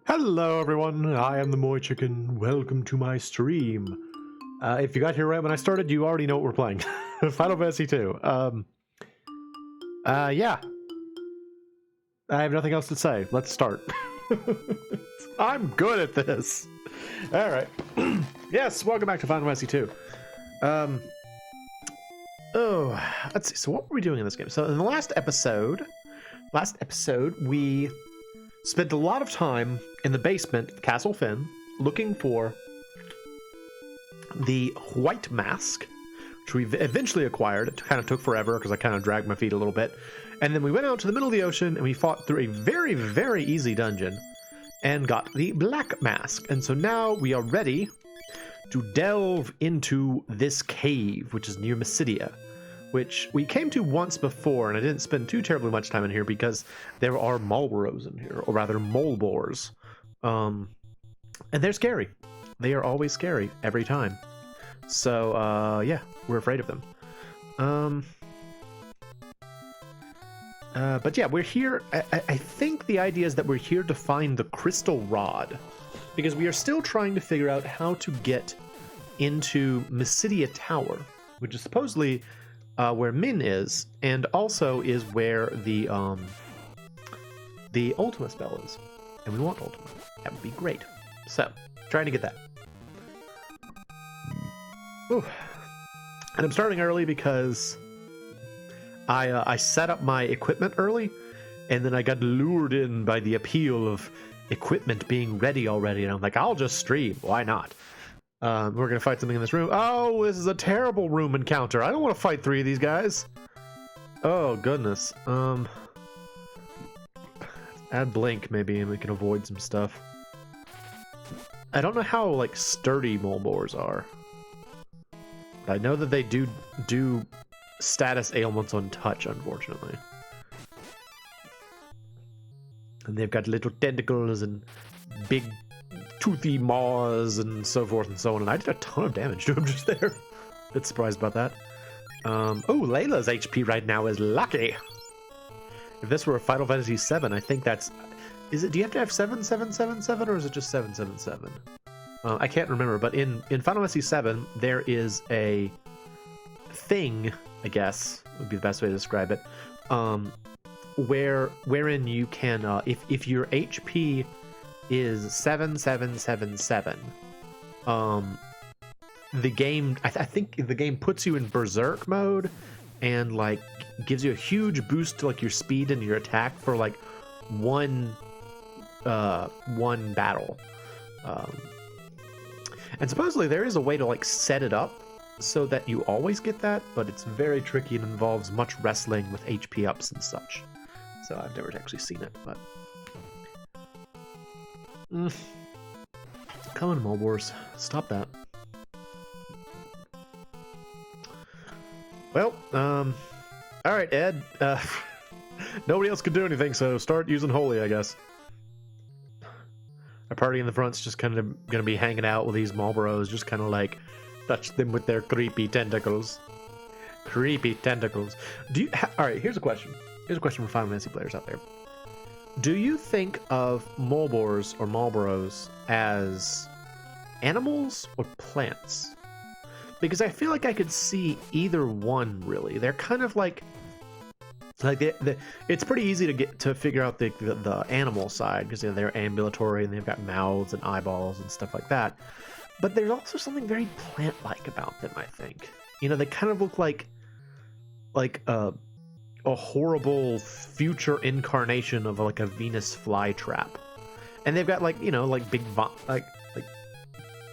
Hello everyone, I am the MoeChicken. Welcome to my stream. If you got here right when I started, you already know what we're playing. Final Fantasy 2. Yeah. I have nothing else to say. Let's start. I'm good at this. Alright. Yes, welcome back to Final Fantasy 2. Let's see. So what were we doing in this game? So in the last episode, we spent a lot of time in the basement, Castle Finn, looking for the white mask, which we eventually acquired. It kind of took forever because I kind of dragged my feet a little bit. And then we went out to the middle of the ocean and we fought through a very, very easy dungeon and got the black mask. And so now we are ready to delve into this cave, which is near Mysidia, which we came to once before, and I didn't spend too terribly much time in here because there are Malboros in here, or rather Molebors. And they're scary. They are always scary, every time. So, yeah, we're afraid of them. But yeah, we're here. I think the idea is that we're here to find the crystal rod, because we are still trying to figure out how to get into Mysidia Tower, which is supposedly where Min is, and also is where the Ultima spell is. And we want Ultima. That would be great. So, trying to get that. Ooh. And I'm starting early because I set up my equipment early, and then I got lured in by the appeal of equipment being ready already, and I'm like, I'll just stream. Why not? We're going to fight something in this room. Oh, this is a terrible room encounter. I don't want to fight 3 of these guys. Oh, goodness. Add blink, maybe, and we can avoid some stuff. I don't know how, like, sturdy Molebors are. I know that they do status ailments on touch, unfortunately. And they've got little tentacles and big toothy maws and so forth and so on, and I did a ton of damage to him just there. Bit surprised about that. Oh, Layla's HP right now is lucky. If this were a Final Fantasy 7, I think that's... Is it? Do you have to have 7777 or is it just 777? I can't remember, but in Final Fantasy 7, there is a thing, I guess, would be the best way to describe it, wherein you can, if your HP is 7777, the game, I think the game puts you in berserk mode and like gives you a huge boost to like your speed and your attack for like one battle. And supposedly there is a way to like set it up so that you always get that, but it's very tricky and involves much wrestling with HP ups and such. So I've never actually seen it, but come on, Molebors, stop that. Well, all right, Ed. Nobody else could do anything, so start using holy, I guess. Our party in the front's just kind of gonna be hanging out with these Marlboros, just kind of like touch them with their creepy tentacles. Creepy tentacles. Do you? All right. Here's a question. Here's a question for Final Fantasy players out there. Do you think of Marlboros or Marlboros as animals or plants? Because I feel like I could see either one, really. They're kind of like it's pretty easy to get to figure out the animal side, because they're ambulatory and they've got mouths and eyeballs and stuff like that. But there's also something very plant-like about them, I think. You know, they kind of look like a horrible future incarnation of like a Venus flytrap, and they've got like big like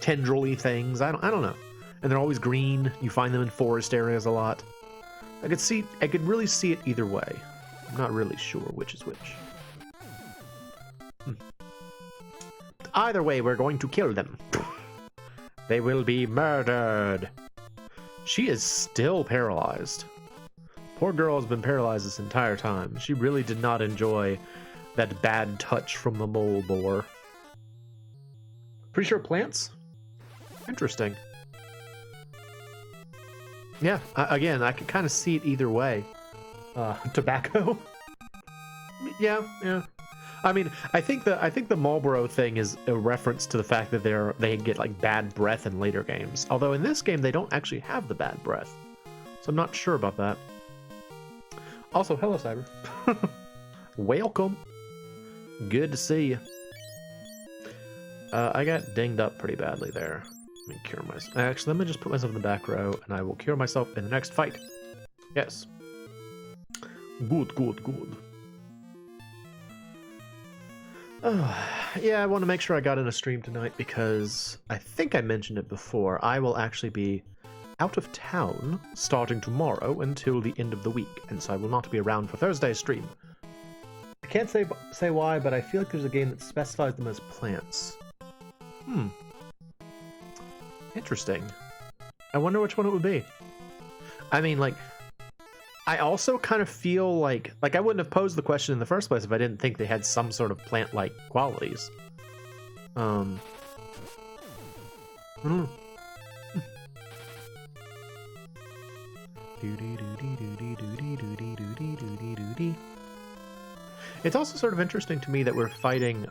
tendril-y things. I don't know, and they're always green. You find them in forest areas a lot. I could really see it either way. I'm not really sure which is which. Either way, we're going to kill them. They will be murdered. She is still paralyzed. Poor girl has been paralyzed this entire time. She really did not enjoy that bad touch from the mole boar. Pretty sure plants? Interesting. Yeah, again, I could kind of see it either way. Tobacco? Yeah. I mean, I think the Marlboro thing is a reference to the fact that they get like bad breath in later games. Although in this game they don't actually have the bad breath, so I'm not sure about that. Also, hello Cyber. Welcome. Good to see you. I got dinged up pretty badly there. Let me cure myself. Actually, let me just put myself in the back row, and I will cure myself in the next fight. Yes. Good. Yeah, I want to make sure I got in a stream tonight because I think I mentioned it before. I will actually be out of town starting tomorrow until the end of the week, and so I will not be around for Thursday's stream. I can't say why, but I feel like there's a game that specifies them as plants. Interesting. I wonder which one it would be. I mean, like, I also kind of feel like I wouldn't have posed the question in the first place if I didn't think they had some sort of plant-like qualities. I don't know. It's also sort of interesting to me that we're fighting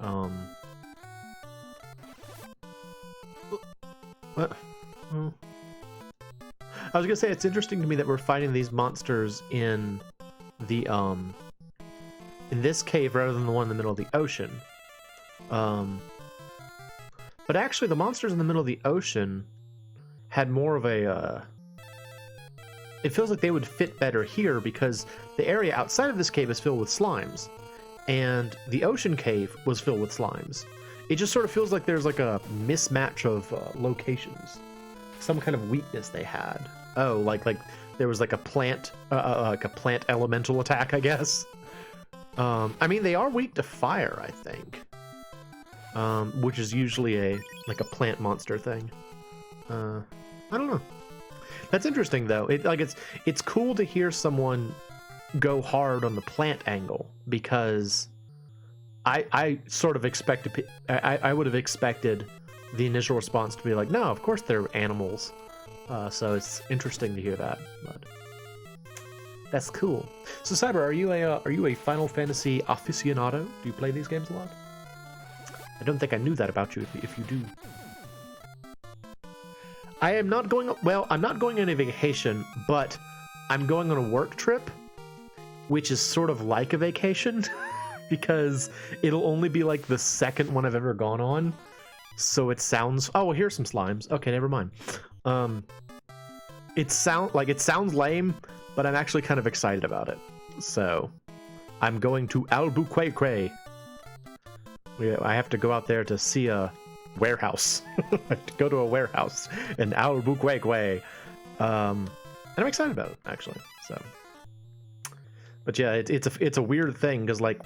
what? Oh. I was gonna say it's interesting to me that we're fighting these monsters in the in this cave rather than the one in the middle of the ocean. But actually the monsters in the middle of the ocean had more of a it feels like they would fit better here because the area outside of this cave is filled with slimes, and the ocean cave was filled with slimes. It just sort of feels like there's like a mismatch of locations. Some kind of weakness they had. Oh, like there was like a plant elemental attack, I guess. I mean, they are weak to fire, I think, which is usually a plant monster thing. I don't know. That's interesting though. It's cool to hear someone go hard on the plant angle, because I sort of expected I would have expected the initial response to be like, no, of course they're animals. So it's interesting to hear that. But that's cool. So Cyber, are you a Final Fantasy aficionado? Do you play these games a lot? I don't think I knew that about you. If you do. I am not going. Well, I'm not going on a vacation, but I'm going on a work trip, which is sort of like a vacation because it'll only be like the second one I've ever gone on. So it sounds. Oh, well, here's some slimes. Okay, never mind. It sounds lame, but I'm actually kind of excited about it. So I'm going to Albuquerque. I have to go out there to see a warehouse. I have to go to a warehouse in Albuquerque. And I'm excited about it, actually. So, but yeah, it's a weird thing because like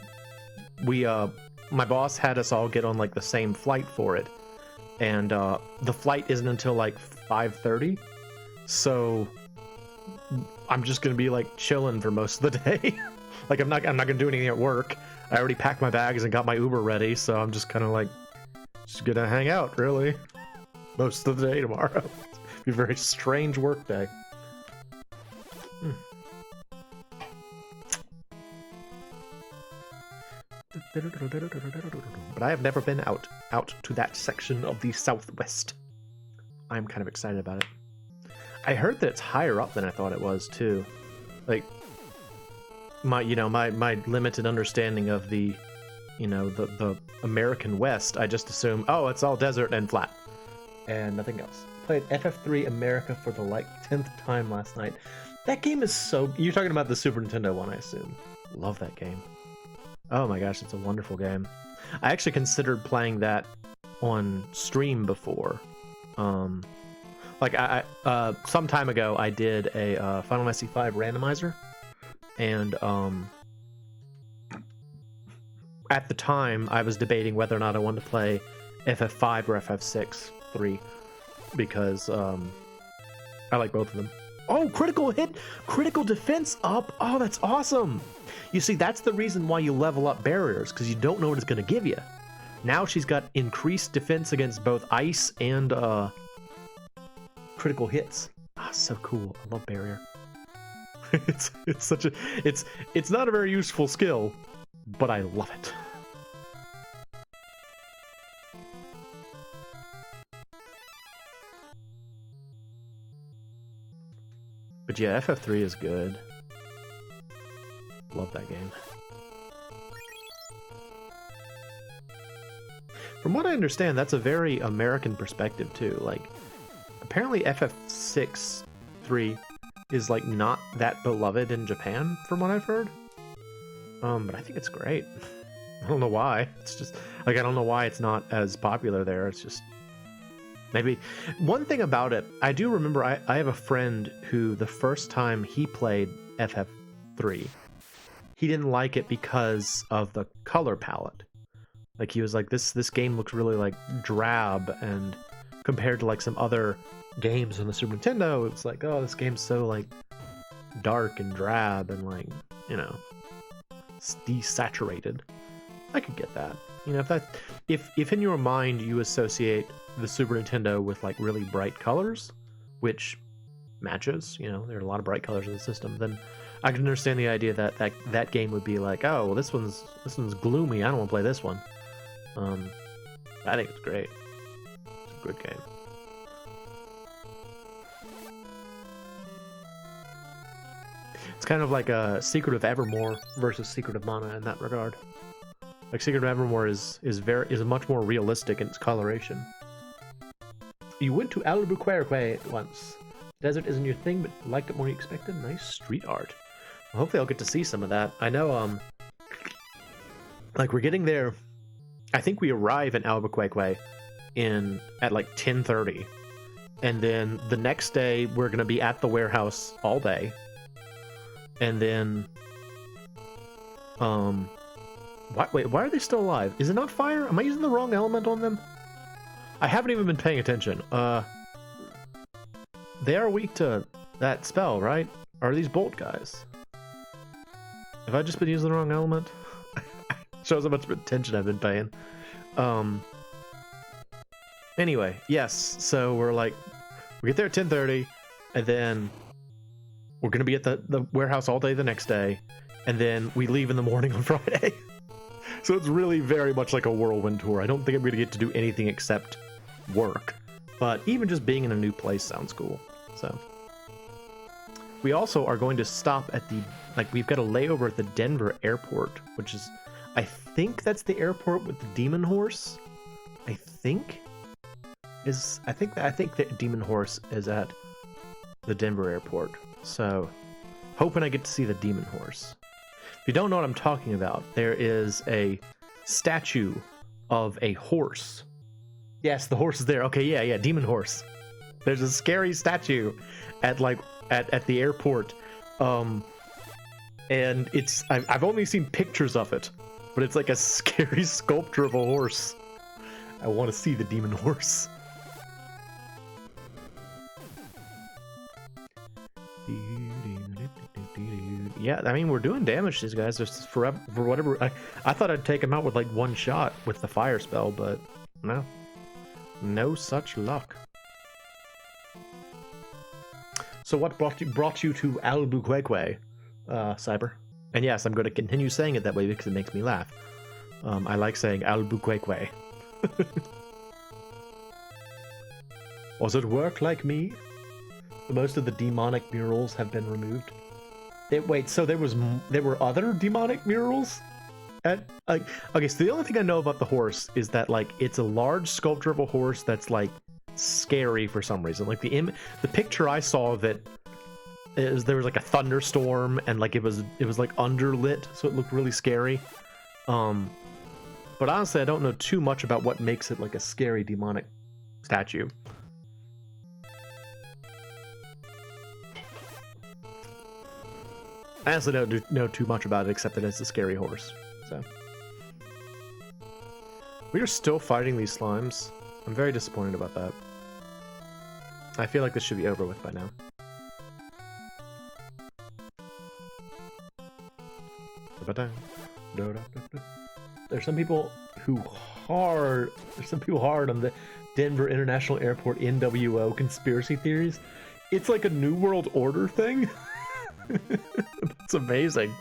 my boss had us all get on like the same flight for it, and the flight isn't until like 5:30. So I'm just gonna be like chilling for most of the day. Like I'm not gonna do anything at work. I already packed my bags and got my Uber ready, so I'm just kind of like just gonna hang out really most of the day tomorrow. Be a very strange work day. But I have never been out to that section of the Southwest. I'm kind of excited about it. I heard that it's higher up than I thought it was too. Like my limited understanding of the the American West, I just assume, oh, it's all desert and flat and nothing else. Played FF3 America for the 10th time last night. That game is so... You're talking about the Super Nintendo one, I assume. Love that game. Oh my gosh, it's a wonderful game. I actually considered playing that on stream before. Like some time ago, I did a Final Fantasy V randomizer, and at the time, I was debating whether or not I wanted to play FF5 or FF6 3 because I like both of them. Oh, critical hit, critical defense up. Oh, that's awesome. You see, that's the reason why you level up barriers, because you don't know what it's going to give you. Now she's got increased defense against both ice and critical hits. Ah, so cool. I love barrier. it's such a it's not a very useful skill, but I love it. But yeah, FF3 is good. Love that game. From what I understand, that's a very American perspective too. Like, apparently FF6 3 is like not that beloved in Japan, from what I've heard. But I think it's great. I don't know why. It's just like, I don't know why it's not as popular there. It's just maybe one thing about it. I do remember I have a friend who the first time he played FF3, he didn't like it because of the color palette. Like, he was like, this game looks really like drab, and compared to like some other games on the Super Nintendo, it's like, oh, this game's so like dark and drab and like, you know, desaturated. I could get that. You know, if in your mind you associate the Super Nintendo with like really bright colors, which matches, you know, there are a lot of bright colors in the system, then I can understand the idea that that game would be like, oh, well, this one's gloomy, I don't want to play this one. I think it's great. It's a good game. It's kind of like a Secret of Evermore versus Secret of Mana in that regard. Like, Secret of Evermore is much more realistic in its coloration. You went to Albuquerque once. Desert isn't your thing, but liked it more than you expected. Nice street art. Well, hopefully I'll get to see some of that. I know, like, we're getting there. I think we arrive in Albuquerque at like 10:30, and then the next day we're gonna be at the warehouse all day, and then wait, why are they still alive? Is it not fire? Am I using the wrong element on them? I haven't even been paying attention. They are weak to that spell, right? Or are these bolt guys? Have I just been using the wrong element? Shows how much attention I've been paying. Anyway, yes, so we get there at 10:30, and then we're gonna be at the warehouse all day the next day, and then we leave in the morning on Friday. So it's really very much like a whirlwind tour. I don't think I'm gonna get to do anything except work, but even just being in a new place sounds cool. So we also are going to stop at we've got a layover at the Denver airport, which is, I think that's the airport with the demon horse. I think that demon horse is at the Denver airport. So hoping I get to see the demon horse. If you don't know what I'm talking about, there is a statue of a horse. Yes, the horse is there. Okay, yeah, demon horse. There's a scary statue at the airport. And I've only seen pictures of it, but it's like a scary sculpture of a horse. I want to see the demon horse. yeah, I mean, we're doing damage to these guys just forever, for whatever. I thought I'd take them out with like one shot with the fire spell, but no. No such luck. So what brought you to Albuquerque, Cyber? And yes, I'm going to continue saying it that way because it makes me laugh. I like saying Albuquerque. Was it work like me? Most of the demonic murals have been removed. Wait, so there were other demonic murals? Okay, so the only thing I know about the horse is that like it's a large sculpture of a horse that's like scary for some reason. Like the picture I saw of it is there was like a thunderstorm and like it was like underlit, so it looked really scary. But honestly, I don't know too much about what makes it like a scary demonic statue. I honestly don't know too much about it except that it's a scary horse. So we are still fighting these slimes. I'm very disappointed about that. I feel like this should be over with by now. There's some people hard on the Denver International Airport NWO conspiracy theories. It's like a New World Order thing. That's amazing.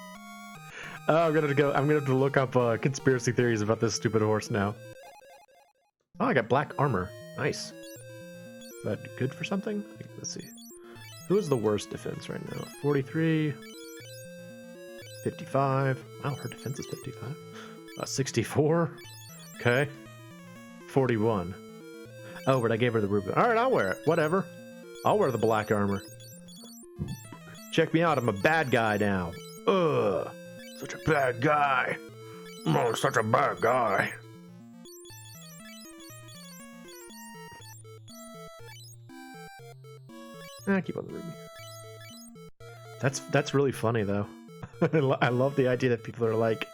Oh, I'm gonna have to look up conspiracy theories about this stupid horse now. Oh, I got black armor. Nice. Is that good for something? Let's see. Who is the worst defense right now? 43. 55. Wow, her defense is 55. 64. Okay. 41. Oh, but I gave her the ruby. Alright, I'll wear it. Whatever. I'll wear the black armor. Check me out, I'm a bad guy now. Ugh. Such a bad guy. Oh, such a bad guy. Keep on the ruby. That's really funny though. I love the idea that people are like,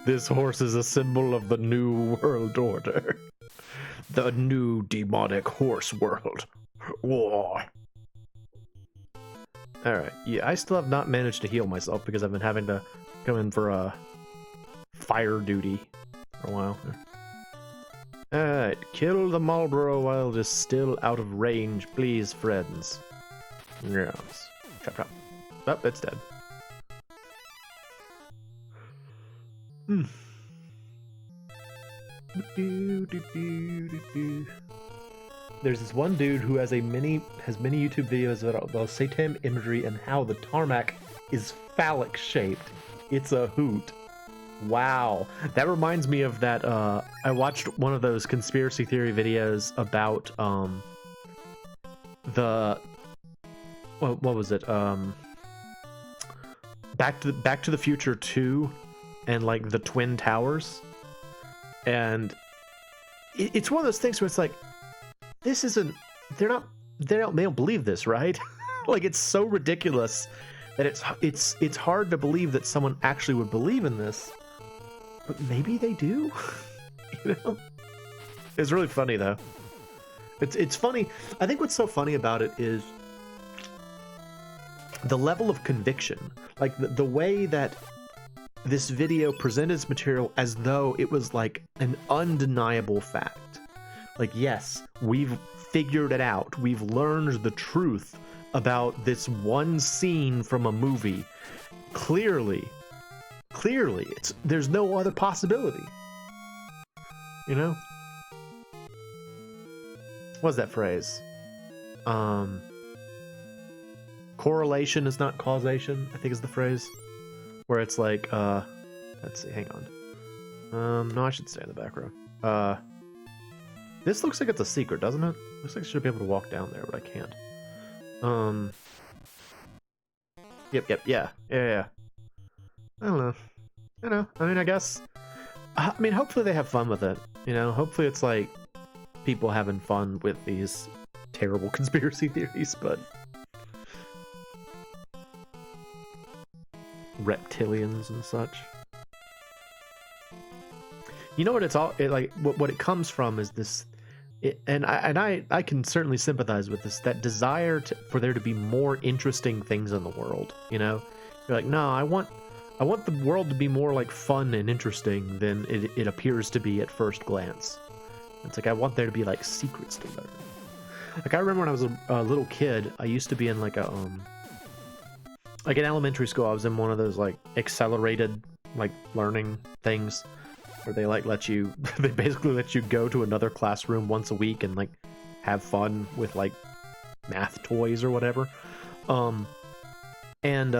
this horse is a symbol of the New World Order. The new demonic horse world. Whoa. Alright, yeah, I still have not managed to heal myself because I've been having to come in for fire duty for a while. Alright, kill the Marlboro while it is still out of range, please, friends. Yes. Chop chop. Oh, it's dead. There's this one dude who has many YouTube videos about Satan imagery and how the tarmac is phallic shaped. It's a hoot. Wow. That reminds me of that I watched one of those conspiracy theory videos about what was it? Back to the Future 2 and like the Twin Towers. And it's one of those things where it's like, this isn't, they don't believe this, right? Like, it's so ridiculous that it's hard to believe that someone actually would believe in this, but maybe they do. You know, it's really funny though. It's funny. I think what's so funny about it is the level of conviction, like the way that this video presented its material as though it was like an undeniable fact. Like, yes, we've figured it out. We've learned the truth about this one scene from a movie. Clearly, there's no other possibility. You know? What's that phrase? Correlation is not causation, I think is the phrase. Where it's like, let's see, hang on. No, I should stay in the back row. This looks like it's a secret, doesn't it? Looks like I should be able to walk down there, but I can't. Yep, yeah. I don't know. I mean, I guess, hopefully they have fun with it. You know, hopefully it's like people having fun with these terrible conspiracy theories, but reptilians and such. You know what it's all like? What it comes from is this, and I can certainly sympathize with this. That desire for there to be more interesting things in the world. You know, You're like, no, I want the world to be more like fun and interesting than it appears to be at first glance. It's like I want there to be like secrets to learn. Like I remember when I was a little kid, I used to be in like a like in elementary school. I was in one of those like accelerated like learning things where they like let you they basically let you go to another classroom once a week and like have fun with like math toys or whatever. And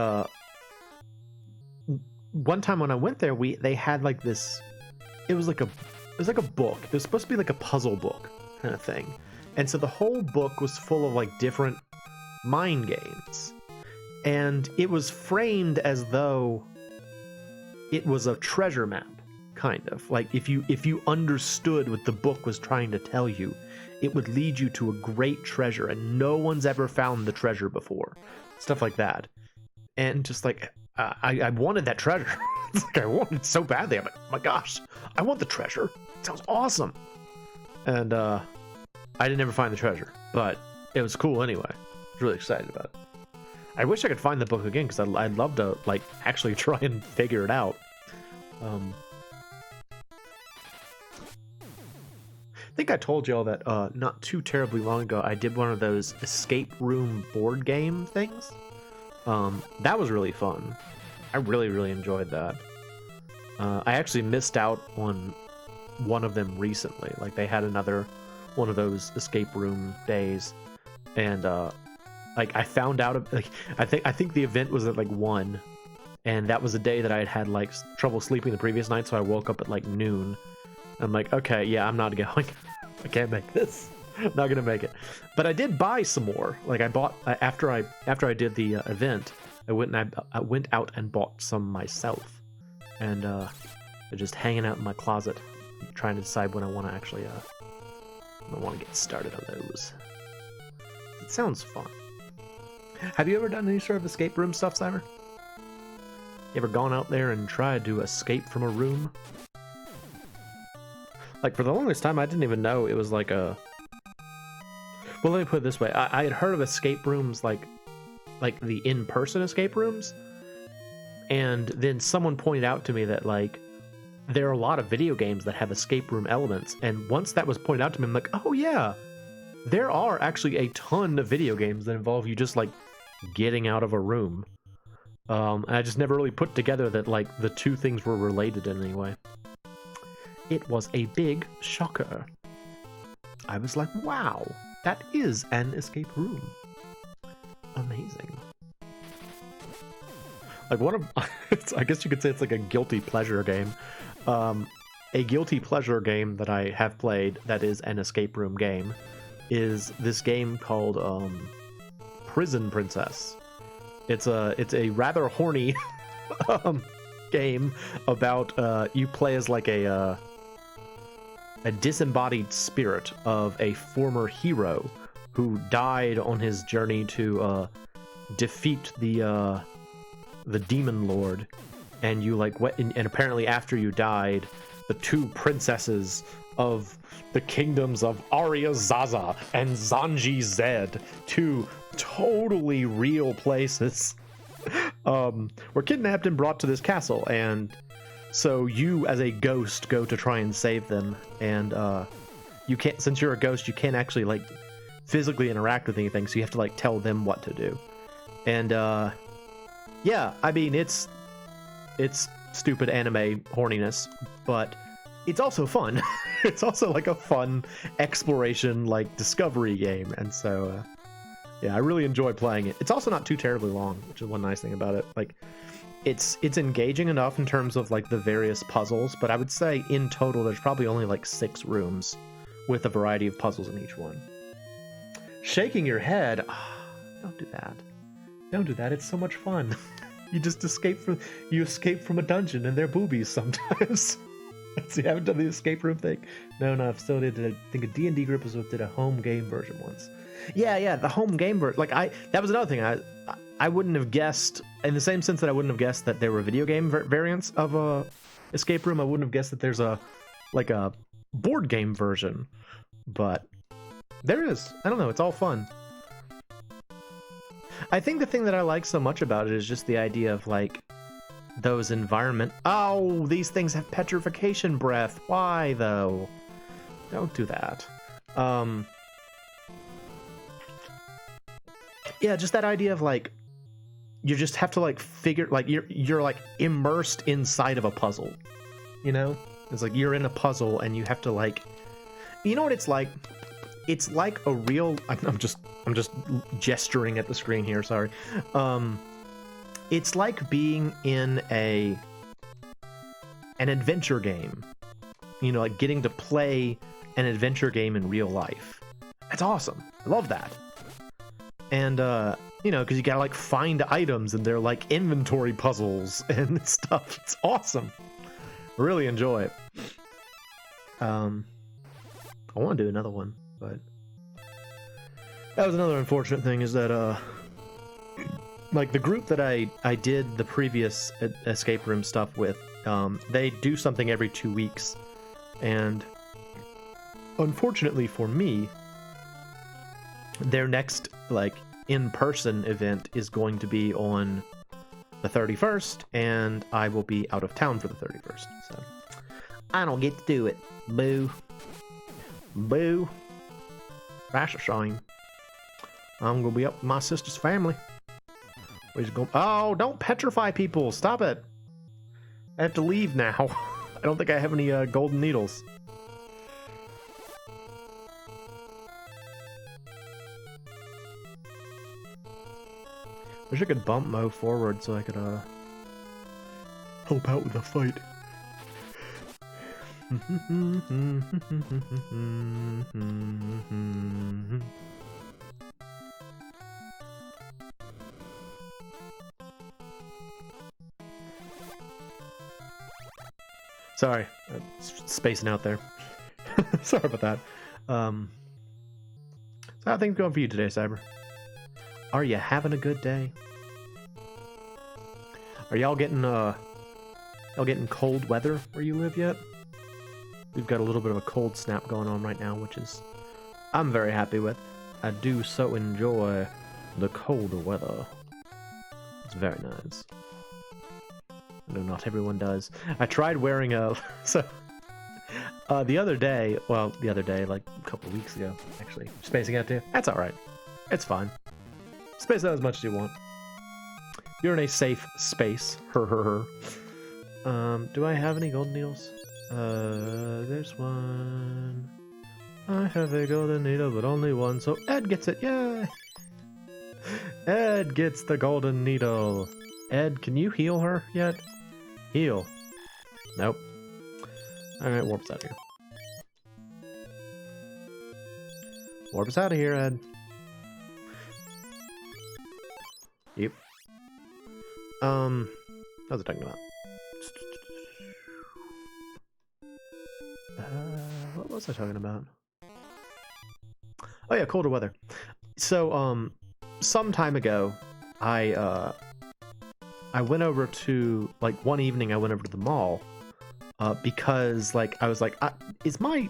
one time when I went there, they had like this. It was like a book. It was supposed to be like a puzzle book kind of thing, and so the whole book was full of like different mind games, and it was framed as though it was a treasure map, kind of like if you understood what the book was trying to tell you, it would lead you to a great treasure, and no one's ever found the treasure before, stuff like that. And just like I wanted that treasure. It's like I wanted it so badly. I'm like, oh my gosh, I want the treasure. It sounds awesome. And I didn't ever find the treasure, but it was cool anyway. I was really excited about it. I wish I could find the book again because I'd love to like actually try and figure it out. I think I told y'all that not too terribly long ago I did one of those escape room board game things. That was really fun. I really enjoyed that. I actually missed out on one of them recently. Like they had another one of those escape room days, and like I found out like I think the event was at like 1, and that was a day that I had like trouble sleeping the previous night, so I woke up at like noon. I'm like, okay, yeah, I'm not going. I can't make this. I'm not gonna make it. But I did buy some more. Like I bought after I did the event. I went out and bought some myself, and they're just hanging out in my closet, trying to decide when I want to actually get started on those. It sounds fun. Have you ever done any sort of escape room stuff, Cyber? You ever gone out there and tried to escape from a room? Like for the longest time, I didn't even know it was like a. Well, let me put it this way: I had heard of escape rooms like the in-person escape rooms, and then someone pointed out to me that like there are a lot of video games that have escape room elements, and once that was pointed out to me, I'm like, oh yeah, there are actually a ton of video games that involve you just like getting out of a room. I just never really put together that like the two things were related in any way. It was a big shocker. I was like, wow, that is an escape room. Amazing. Like one of, I guess you could say it's like a guilty pleasure game. A guilty pleasure game that I have played that is an escape room game is this game called Prison Princess. It's a rather horny game about you play as like a disembodied spirit of a former hero who died on his journey to defeat the demon lord, and you like went and apparently after you died, the two princesses of the kingdoms of Arya Zaza and Zanji Zed, two totally real places, were kidnapped and brought to this castle, and so you as a ghost go to try and save them, and you can't, since you're a ghost, you can't actually like physically interact with anything, so you have to like tell them what to do. And yeah, I mean it's stupid anime horniness, but it's also fun. It's also like a fun exploration, like discovery game, and so yeah, I really enjoy playing it. It's also not too terribly long, which is one nice thing about it. Like it's engaging enough in terms of like the various puzzles, but I would say in total there's probably only like 6 rooms with a variety of puzzles in each one. Shaking your head, don't do that. Don't do that. It's so much fun. You just escape from a dungeon and they're boobies sometimes. So you haven't done the escape room thing? No, I've still did. I think a D&D group did a home game version once. Yeah, the home game version. Like that was another thing. I wouldn't have guessed, in the same sense that I wouldn't have guessed that there were video game variants of a escape room. I wouldn't have guessed that there's a board game version, but there is. I don't know. It's all fun. I think the thing that I like so much about it is just the idea of like those environment. Oh, these things have petrification breath. Why though? Don't do that. Yeah, just that idea of like you just have to like figure like you're like immersed inside of a puzzle. You know? It's like you're in a puzzle and you have to like, you know what it's like? It's like a real. I'm just gesturing at the screen here. Sorry. It's like being in an adventure game. You know, like getting to play an adventure game in real life. That's awesome. I love that. And you know, because you gotta like find items and they're like inventory puzzles and stuff. It's awesome. Really enjoy it. I want to do another one, but that was another unfortunate thing is that like the group that I did the previous escape room stuff with, they do something every 2 weeks, and unfortunately for me, their next like in-person event is going to be on the 31st, and I will be out of town for the 31st, so I don't get to do it. Boo. Boo. That's a shame. I'm gonna be up with my sister's family. We just go. Oh, don't petrify people. Stop it. I have to leave now. I don't think I have any golden needles. Wish I could bump Mo forward so I could help out with the fight. Sorry, spacing out there. Sorry about that. So how are things going for you today, Cyber? Are you having a good day? Are y'all getting cold weather where you live yet? We've got a little bit of a cold snap going on right now, which is I'm very happy with. I do so enjoy the colder weather. It's very nice. I know not everyone does. I tried wearing a the other day, like a couple of weeks ago, actually. Spacing out too. That's alright. It's fine. Space out as much as you want. You're in a safe space. Do I have any golden needles? There's one. I have a golden needle, but only one, so Ed gets it. Yay! Ed gets the golden needle. Ed, can you heal her yet? Heal. Nope. Alright, warp us out of here. Warp us out of here, Ed. Yep. What was I talking about? What was I talking about? Oh yeah, colder weather. So, some time ago, I went over to, like, one evening I went over to the mall, because, like, I was like, is my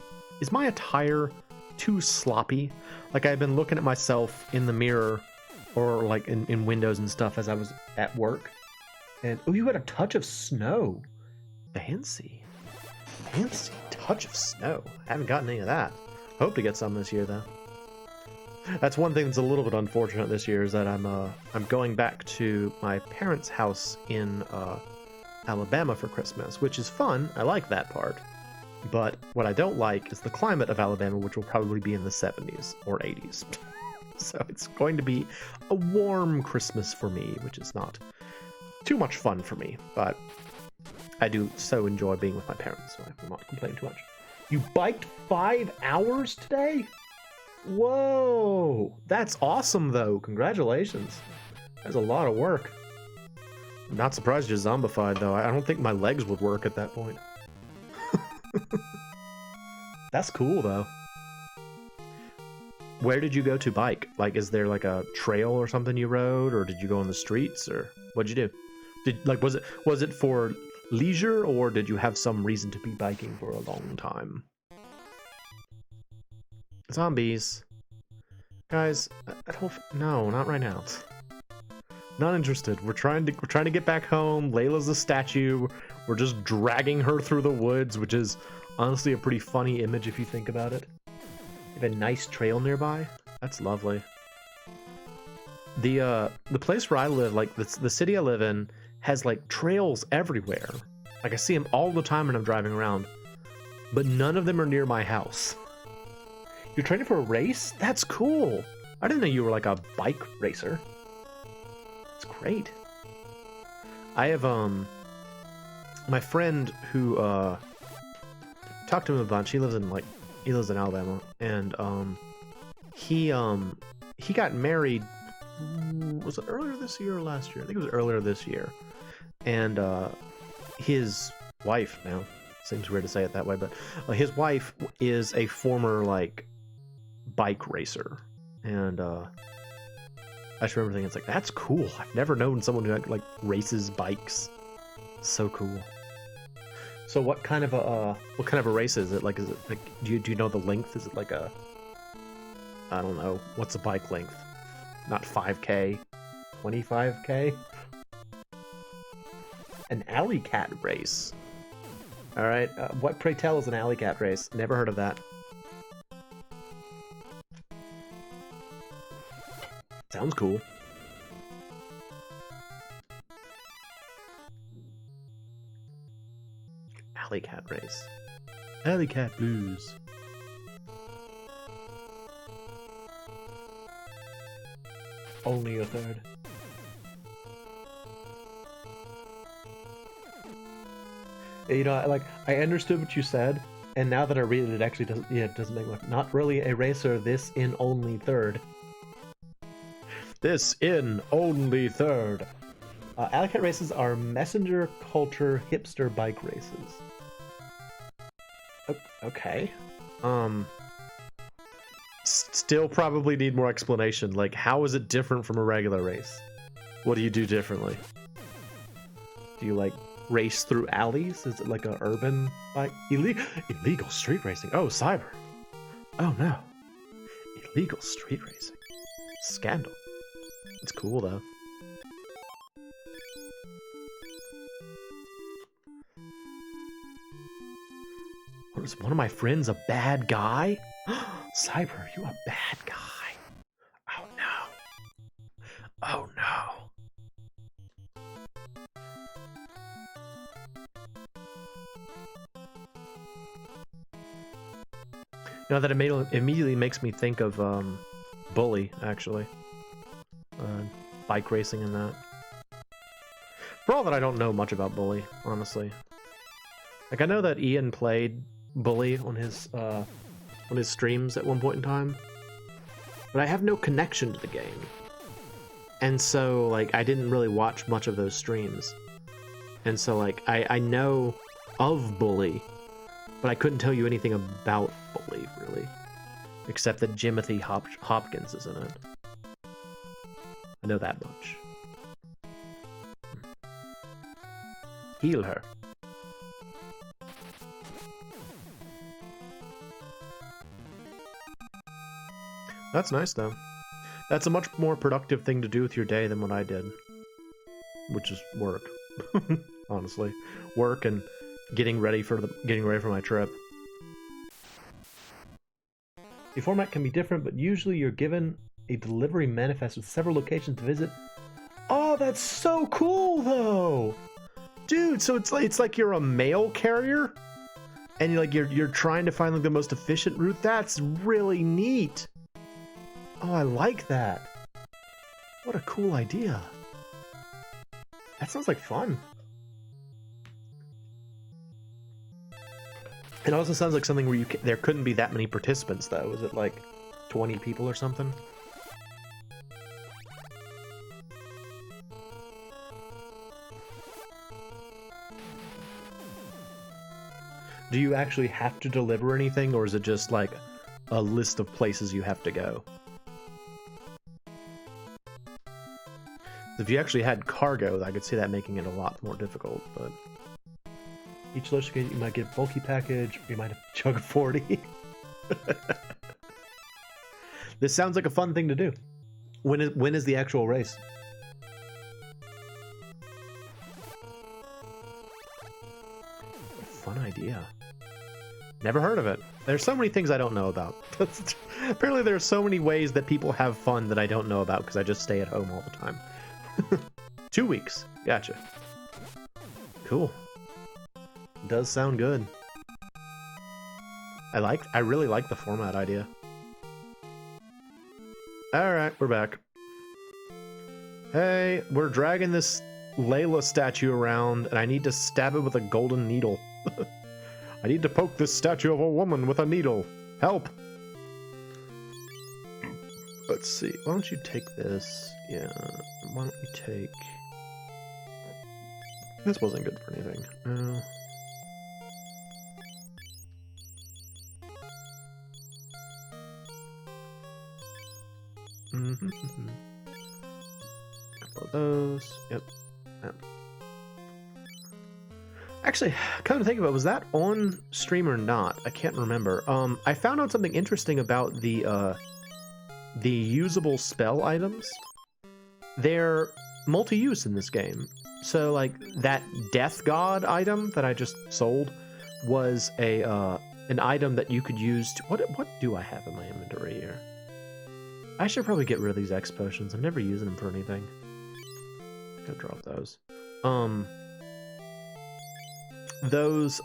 attire too sloppy? Like, I've been looking at myself in the mirror, or, like, in windows and stuff as I was at work, and, oh, you got a touch of snow. Fancy. Fancy. Touch of snow. I haven't gotten any of that. Hope to get some this year, though. That's one thing that's a little bit unfortunate this year, is that I'm going back to my parents' house in Alabama for Christmas, which is fun. I like that part. But what I don't like is the climate of Alabama, which will probably be in the 70s or 80s. So it's going to be a warm Christmas for me, which is not too much fun for me, but I do so enjoy being with my parents, so I will not complain too much. You biked 5 hours today? Whoa! That's awesome, though. Congratulations. That's a lot of work. I'm not surprised you're zombified, though. I don't think my legs would work at that point. That's cool, though. Where did you go to bike? Like, is there like a trail or something you rode, or did you go on the streets, or what'd you do? Was it for leisure, or did you have some reason to be biking for a long time? Zombies. Guys, no, not right now. Not interested. We're trying to get back home. Layla's a statue. We're just dragging her through the woods, which is honestly a pretty funny image if you think about it. You have a nice trail nearby. That's lovely. The place where I live, like the city I live in, has like trails everywhere. Like I see them all the time when I'm driving around, but none of them are near my house. You're training for a race? That's cool. I didn't know you were like a bike racer. It's great. I have my friend who talked to him a bunch. He lives in Alabama, and he got married. Was it earlier this year or last year? I think it was earlier this year. And his wife, now seems weird to say it that way, but his wife is a former like bike racer, and I just remember thinking, it's like, that's cool. I've never known someone who like races bikes. So cool. So what kind of a race is it? Like, is it like, do you know the length? Is it like a, I don't know, what's a bike length? Not 5K, 25K? An alley cat race. All right, what pray tell is an alley cat race? Never heard of that. Sounds cool. Alley cat race. Alley cat blues. Only a third. You know, like, I understood what you said, and now that I read it, it actually doesn't. Yeah, it doesn't make much. Not really a racer. This in only third. This in only third. Alley cat races are messenger culture hipster bike races. Okay. Still probably need more explanation. Like, how is it different from a regular race? What do you do differently? Do you like race through alleys? Is it like an urban bike? Illegal street racing. Oh, cyber. Oh no. Illegal street racing. Scandal. It's cool though. What is one of my friends a bad guy? Cyber, are you a bad guy? Oh no. Oh no. You know, that immediately makes me think of Bully, actually. Bike racing and that. For all that, I don't know much about Bully, honestly. Like, I know that Ian played Bully on his streams at one point in time, but I have no connection to the game, and so like I didn't really watch much of those streams, and so like I know of Bully, but I couldn't tell you anything about Bully really, except that Jimothy Hopkins is in it. I know that much. Heal her. That's nice, though. That's a much more productive thing to do with your day than what I did. Which is work. Honestly. Work and getting ready for my trip. The format can be different, but usually you're given a delivery manifest with several locations to visit. Oh, that's so cool, though! Dude, so it's like you're a mail carrier? And you're trying to find like the most efficient route? That's really neat! Oh, I like that. What a cool idea. That sounds like fun. It also sounds like something where there couldn't be that many participants, though. Is it like 20 people or something? Do you actually have to deliver anything, or is it just like a list of places you have to go? If you actually had cargo, I could see that making it a lot more difficult, but each location you might get a bulky package, or you might have to chug 40. This sounds like a fun thing to do. When is the actual race? idea. Never heard of it. There's so many things I don't know about. Apparently there's so many ways that people have fun that I don't know about because I just stay at home all the time. 2 weeks. Gotcha. Cool. Does sound good. I really like the format idea. Alright, we're back. Hey, we're dragging this Layla statue around, and I need to stab it with a golden needle. I need to poke this statue of a woman with a needle. Help! Let's see. Why don't you take this? Yeah. Why don't you take... This wasn't good for anything. No. Couple of those. Yep. Actually, come to think of it, was that on stream or not? I can't remember. I found out something interesting about the usable spell items. They're multi-use in this game. So, like, that Death God item that I just sold was an item that you could use to... What do I have in my inventory here? I should probably get rid of these X potions. I'm never using them for anything. Go drop those. Those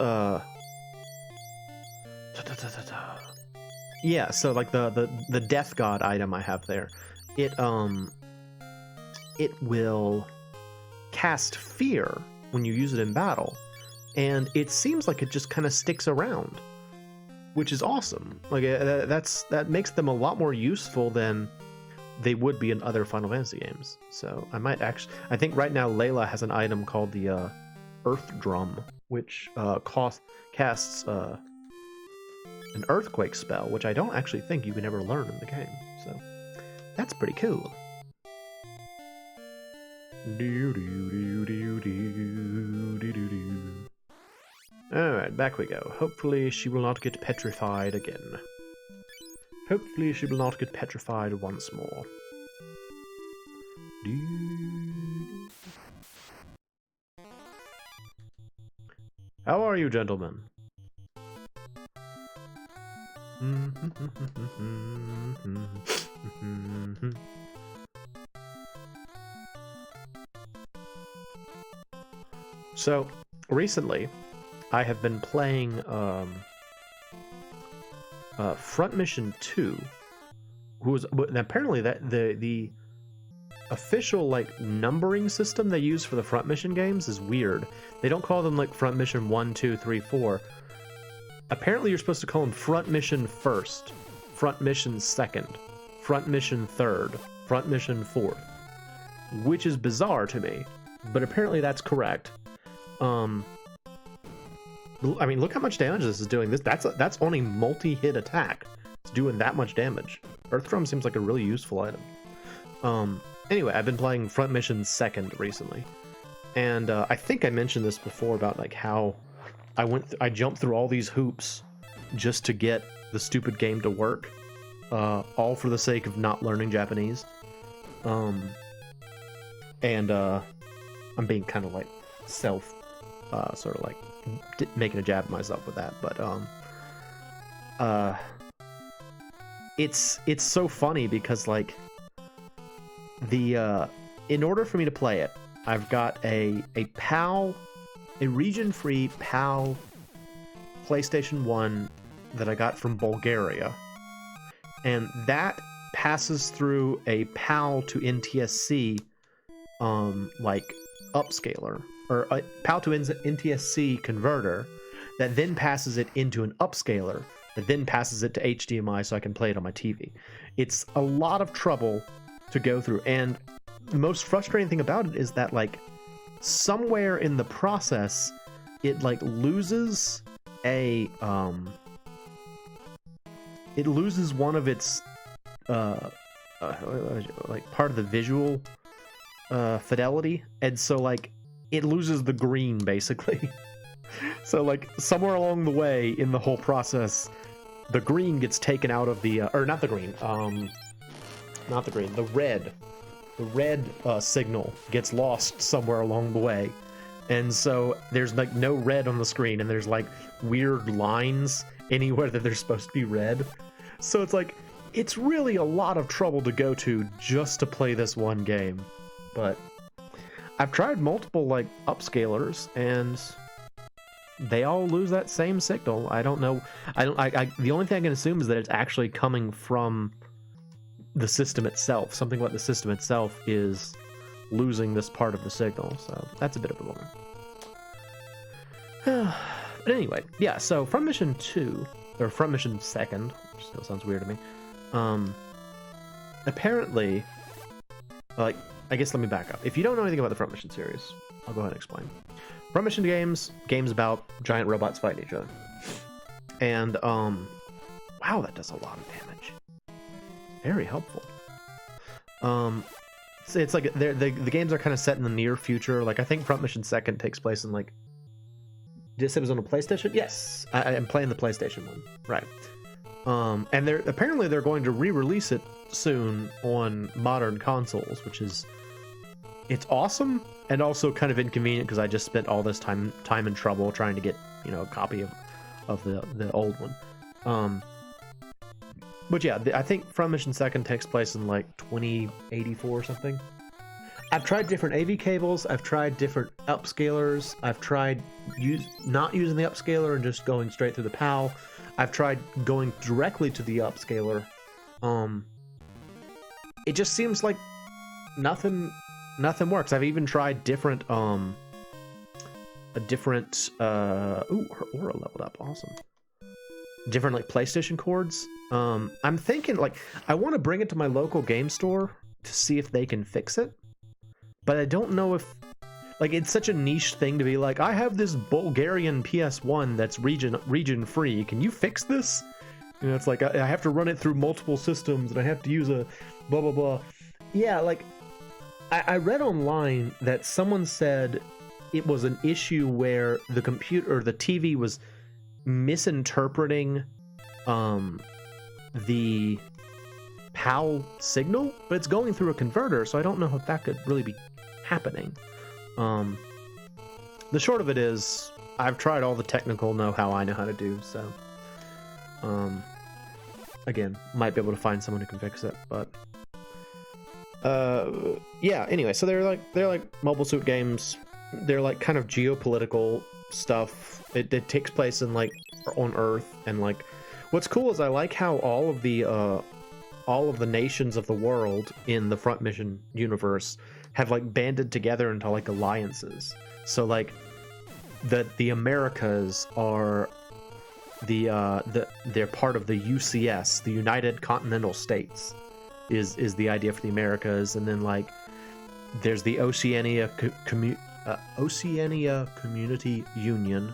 yeah, so like the Death God item I have there, it will cast fear when you use it in battle, and it seems like it just kind of sticks around, which is awesome. Like that makes them a lot more useful than they would be in other Final Fantasy games. So I might actually, I think right now Layla has an item called the Earth Drum, which casts an earthquake spell, which I don't actually think you can ever learn in the game. So that's pretty cool. Alright, back we go. Hopefully she will not get petrified again. Hopefully she will not get petrified once more. How are you, gentlemen? So, recently, I have been playing Front Mission 2, and apparently that the official like numbering system they use for the Front Mission games is weird. They don't call them like Front Mission 1, 2, 3, 4. Apparently you're supposed to call them Front Mission 1st, Front Mission 2nd, Front Mission 3rd, Front Mission 4th, which is bizarre to me, but apparently that's correct. I mean, look how much damage this is doing. That's on a multi-hit attack. It's doing that much damage. Earth Drum seems like a really useful item. Anyway, I've been playing Front Mission 2nd recently, and I think I mentioned this before about like how I jumped through all these hoops just to get the stupid game to work, all for the sake of not learning Japanese. I'm being kind of like sort of like making a jab at myself with that, but it's so funny because like in order for me to play it, I've got a region-free PAL PlayStation 1 that I got from Bulgaria, and that passes through a PAL to NTSC like upscaler, or a PAL to NTSC converter that then passes it into an upscaler that then passes it to HDMI so I can play it on my TV. It's a lot of trouble to go through, and the most frustrating thing about it is that like somewhere in the process it like loses a it loses one of its like part of the visual fidelity, and so like it loses the green basically. So like somewhere along the way in the whole process the green gets taken out of the or not the green, the red signal gets lost somewhere along the way, And so there's like no red on the screen, and there's like weird lines anywhere that they're supposed to be red. So it's like, it's really a lot of trouble to go to just to play this one game. But I've tried multiple like upscalers, and they all lose that same signal. I don't know. The only thing I can assume is that it's actually coming from the system itself. Something about the system itself is losing this part of the signal. So that's a bit of a bummer. But anyway, yeah, so from mission 2, or from mission 2nd, which still sounds weird to me, apparently, like, I guess let me back up. If you don't know anything about the Front Mission series, I'll go ahead and explain. Front Mission games about giant robots fighting each other. And, wow, that does a lot of damage. Very helpful. So it's like, the games are kind of set in the near future. Like, I think Front Mission 2nd takes place in, like, did it say it was on a PlayStation? Yes, I am playing the PlayStation one. Right. And apparently they're going to re-release it soon on modern consoles, which is, it's awesome and also kind of inconvenient because I just spent all this time and trouble trying to get, you know, a copy of the old one. But yeah, I think Front Mission 2nd takes place in like 2084 or something. I've tried different AV cables. I've tried different upscalers. I've tried not using the upscaler and just going straight through the PAL. I've tried going directly to the upscaler. It just seems like nothing works. I've even tried different ooh, her aura leveled up. Awesome. Different like PlayStation cords. I'm thinking like I want to bring it to my local game store to see if they can fix it. But I don't know if, like, it's such a niche thing to be like, I have this Bulgarian PS1 that's region free. Can you fix this? You know, it's like I have to run it through multiple systems and I have to use a blah blah blah. Yeah, like I read online that someone said it was an issue where the computer or the TV was misinterpreting the PAL signal, but it's going through a converter, so I don't know if that could really be happening. The short of it is I've tried all the technical know-how I know how to do, so again, might be able to find someone who can fix it, but yeah, anyway, so they're like mobile suit games. They're like kind of geopolitical stuff. It takes place in like on Earth, and like what's cool is I like how all of the nations of the world in the Front Mission universe have like banded together into like alliances. So like the Americas are they're part of the UCS, the United Continental States is the idea for the Americas, and then like there's the Oceania Community Union,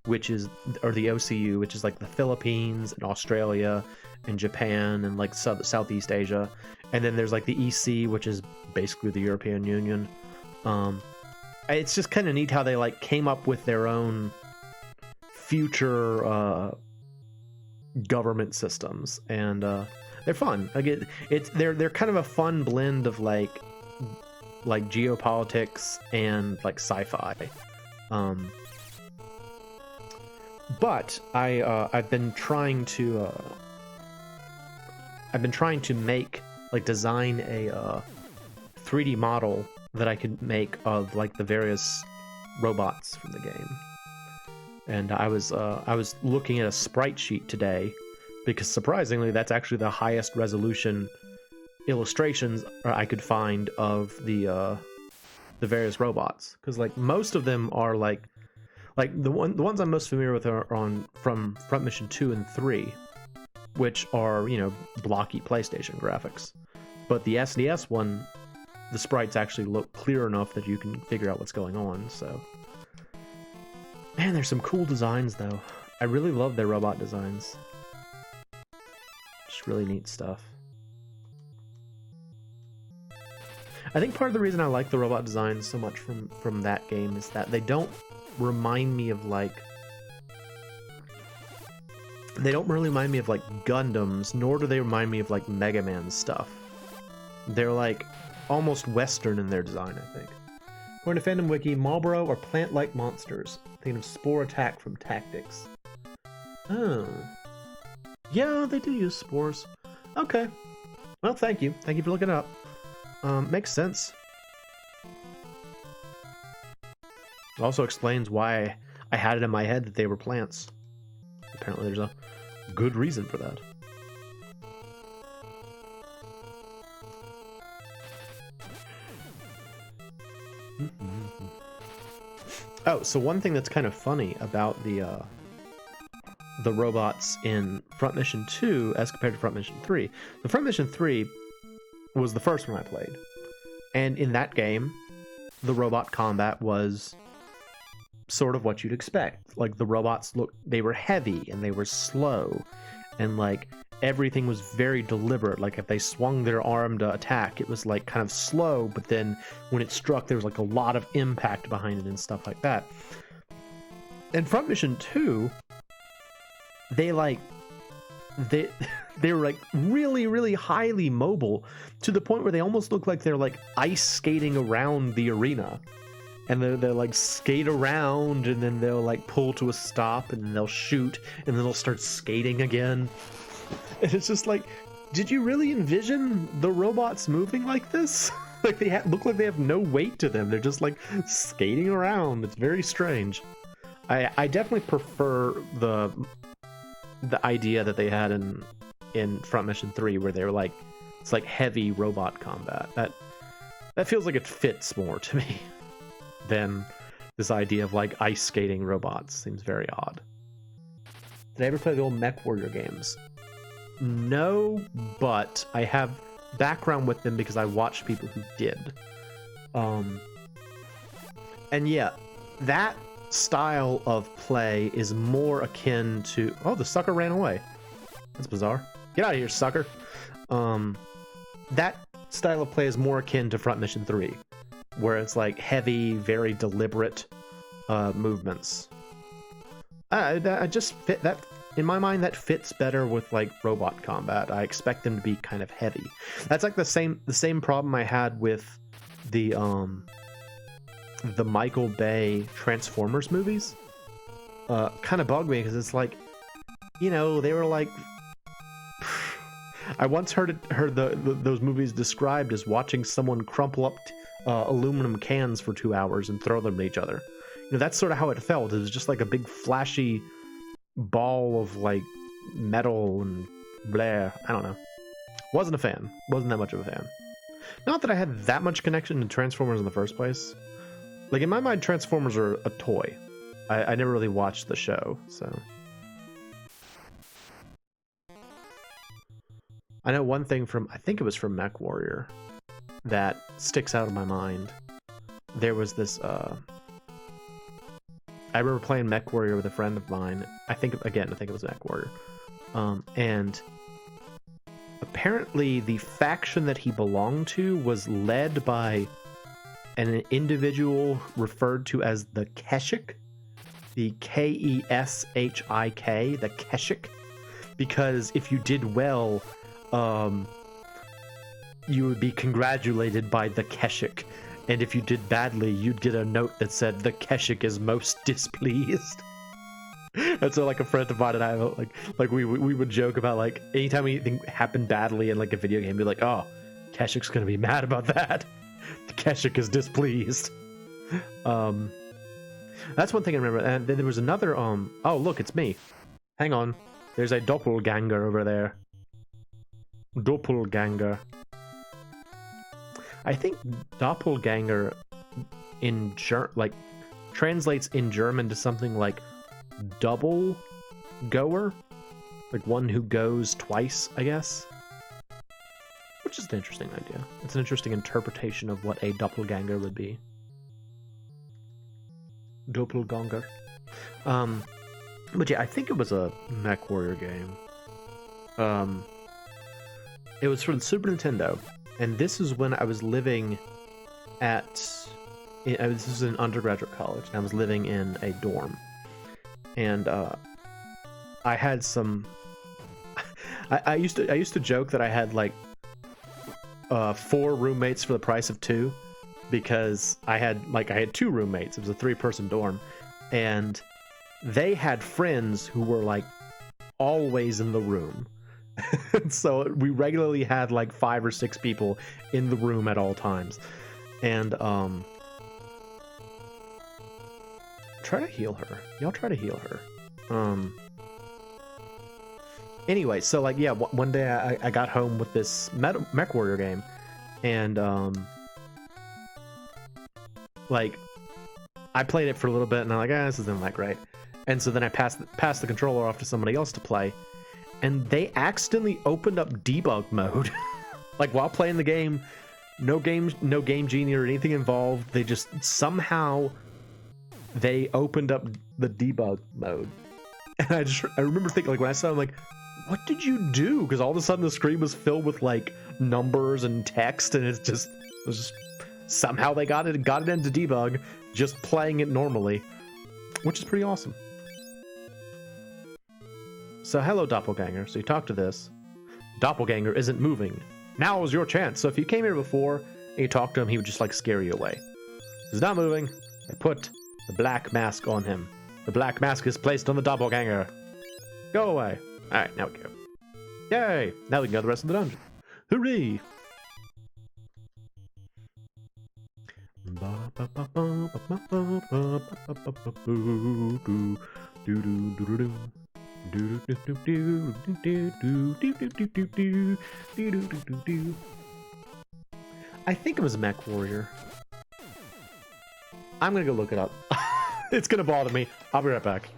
which is, or the OCU, which is like the Philippines and Australia and Japan and like Southeast Asia, and then there's like the EC, which is basically the European Union. It's just kind of neat how they like came up with their own future government systems, and they're fun. Like they're kind of a fun blend of like geopolitics and like sci-fi. But I've been trying to make, like, design a 3D model that I could make of like the various robots from the game. And I was looking at a sprite sheet today, because surprisingly that's actually the highest resolution illustrations I could find of the various robots, because like most of them are like the ones I'm most familiar with are from Front Mission 2 and 3, which are, you know, blocky PlayStation graphics. But the SNES one, the sprites actually look clear enough that you can figure out what's going on. So, man, there's some cool designs though. I really love their robot designs. Just really neat stuff. I think part of the reason I like the robot designs so much from that game is that they don't remind me of like Gundams, nor do they remind me of like Mega Man stuff. They're like almost Western in their design, I think. According to Fandom Wiki, Marlboro are plant-like monsters. Thinking of Spore Attack from Tactics. Oh. Yeah, they do use spores. Okay. Well, thank you. Thank you for looking it up. Makes sense. Also explains why I had it in my head that they were plants. Apparently there's a good reason for that. Oh, so one thing that's kind of funny about the robots in Front Mission 2 as compared to Front Mission 3. The Front Mission 3 was the first one I played. And in that game, the robot combat was sort of what you'd expect. Like, the robots they were heavy and they were slow, and like everything was very deliberate. Like, if they swung their arm to attack, it was like kind of slow, but then when it struck, there was like a lot of impact behind it and stuff like that. In Front Mission 2, they were like really highly mobile, to the point where they almost look like they're like ice skating around the arena. And they'll like skate around, and then they'll like pull to a stop, and then they'll shoot, and then they'll start skating again. And it's just like, did you really envision the robots moving like this? Like, they look like they have no weight to them. They're just like skating around. It's very strange. I definitely prefer the idea that they had in Front Mission 3, where they were like, it's like heavy robot combat. That feels like it fits more to me than this idea of like ice skating robots. Seems very odd. Did I ever play the old MechWarrior games? No, but I have background with them because I watched people who did. And yeah, that style of play is more akin to... Oh, the sucker ran away. That's bizarre. Get out of here, sucker. That style of play is more akin to Front Mission 3, where it's like heavy, very deliberate movements. I just fit that... In my mind, that fits better with like robot combat. I expect them to be kind of heavy. That's like the same problem I had with the Michael Bay Transformers movies. Kind of bugged me because it's like, you know, they were like... I once heard those movies described as watching someone crumple up aluminum cans for 2 hours and throw them at each other. You know, that's sort of how it felt. It was just like a big flashy ball of like metal and blah. I don't know. Wasn't a fan. Wasn't that much of a fan. Not that I had that much connection to Transformers in the first place. Like, in my mind, Transformers are a toy. I never really watched the show, so... I know one thing from, I think it was from MechWarrior, that sticks out of my mind. There was this, I remember playing MechWarrior with a friend of mine. I think it was MechWarrior. And apparently the faction that he belonged to was led by an individual referred to as the Keshik. The Keshik, the Keshik. Because if you did well, you would be congratulated by the Keshik, and if you did badly, you'd get a note that said the Keshik is most displeased. And so, like, a friend of mine and I, like we would joke about, like, anytime anything happened badly in like a video game, be like, oh, Keshik's gonna be mad about that. The Keshik is displeased. That's one thing I remember. And then there was another. Oh, look, it's me. Hang on. There's a doppelganger over there. Doppelganger. I think doppelganger in translates in German to something like double goer, like one who goes twice, I guess. Which is an interesting idea. It's an interesting interpretation of what a doppelganger would be. Doppelganger. But yeah, I think it was a MechWarrior game. It was for the Super Nintendo, and this is when I was living this was in undergraduate college, and I was living in a dorm. And I had some... I used to joke that I had like 4 roommates for the price of 2, because I had 2 roommates. It was a 3-person dorm, and they had friends who were like always in the room. So we regularly had like 5 or 6 people in the room at all times. And try to heal her. Y'all try to heal her. Anyway, so like, yeah, one day I got home with this Mech Warrior game, and like I played it for a little bit, and I'm like, this isn't that great. And so then I passed the controller off to somebody else to play, and they accidentally opened up debug mode. Like while playing the game, no game genie or anything involved. They just somehow they opened up the debug mode. And I remember thinking, like when I saw it, I'm like, what did you do? Because all of a sudden the screen was filled with like numbers and text, and it was just somehow they got it into debug just playing it normally, which is pretty awesome. So hello, Doppleganger. So you talk to this. Doppleganger isn't moving. Now is your chance. So if you came here before and you talked to him, he would just like scare you away. He's not moving. I put the black mask on him. The black mask is placed on the Doppelganger. Go away. Alright, now we go. Yay! Now we can go to the rest of the dungeon. Hooray! I think it was Mech Warrior. I'm gonna go look it up. It's gonna bother me. I'll be right back.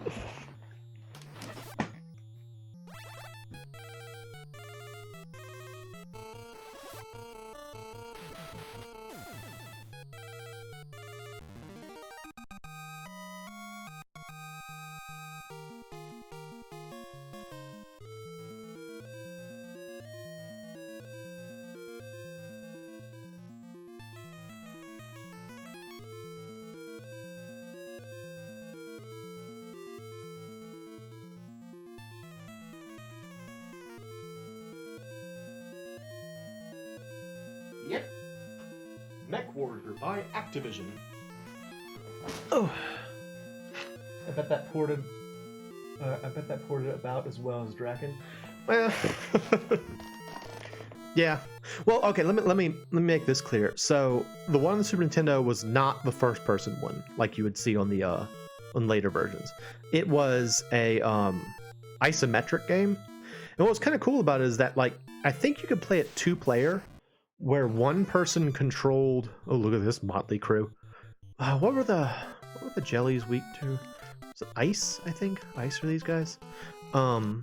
Yep. Mech Warrior by Activision. Oh. I bet that ported about as well as Draken. Well, yeah. Well, okay. Let me make this clear. So the one on the Super Nintendo was not the first-person one like you would see on the on later versions. It was a isometric game, and what was kind of cool about it is that like I think you could play it 2-player. Where one person controlled. Oh, look at this motley crew. What were the jellies weak to? Was it ice? I think ice for these guys. What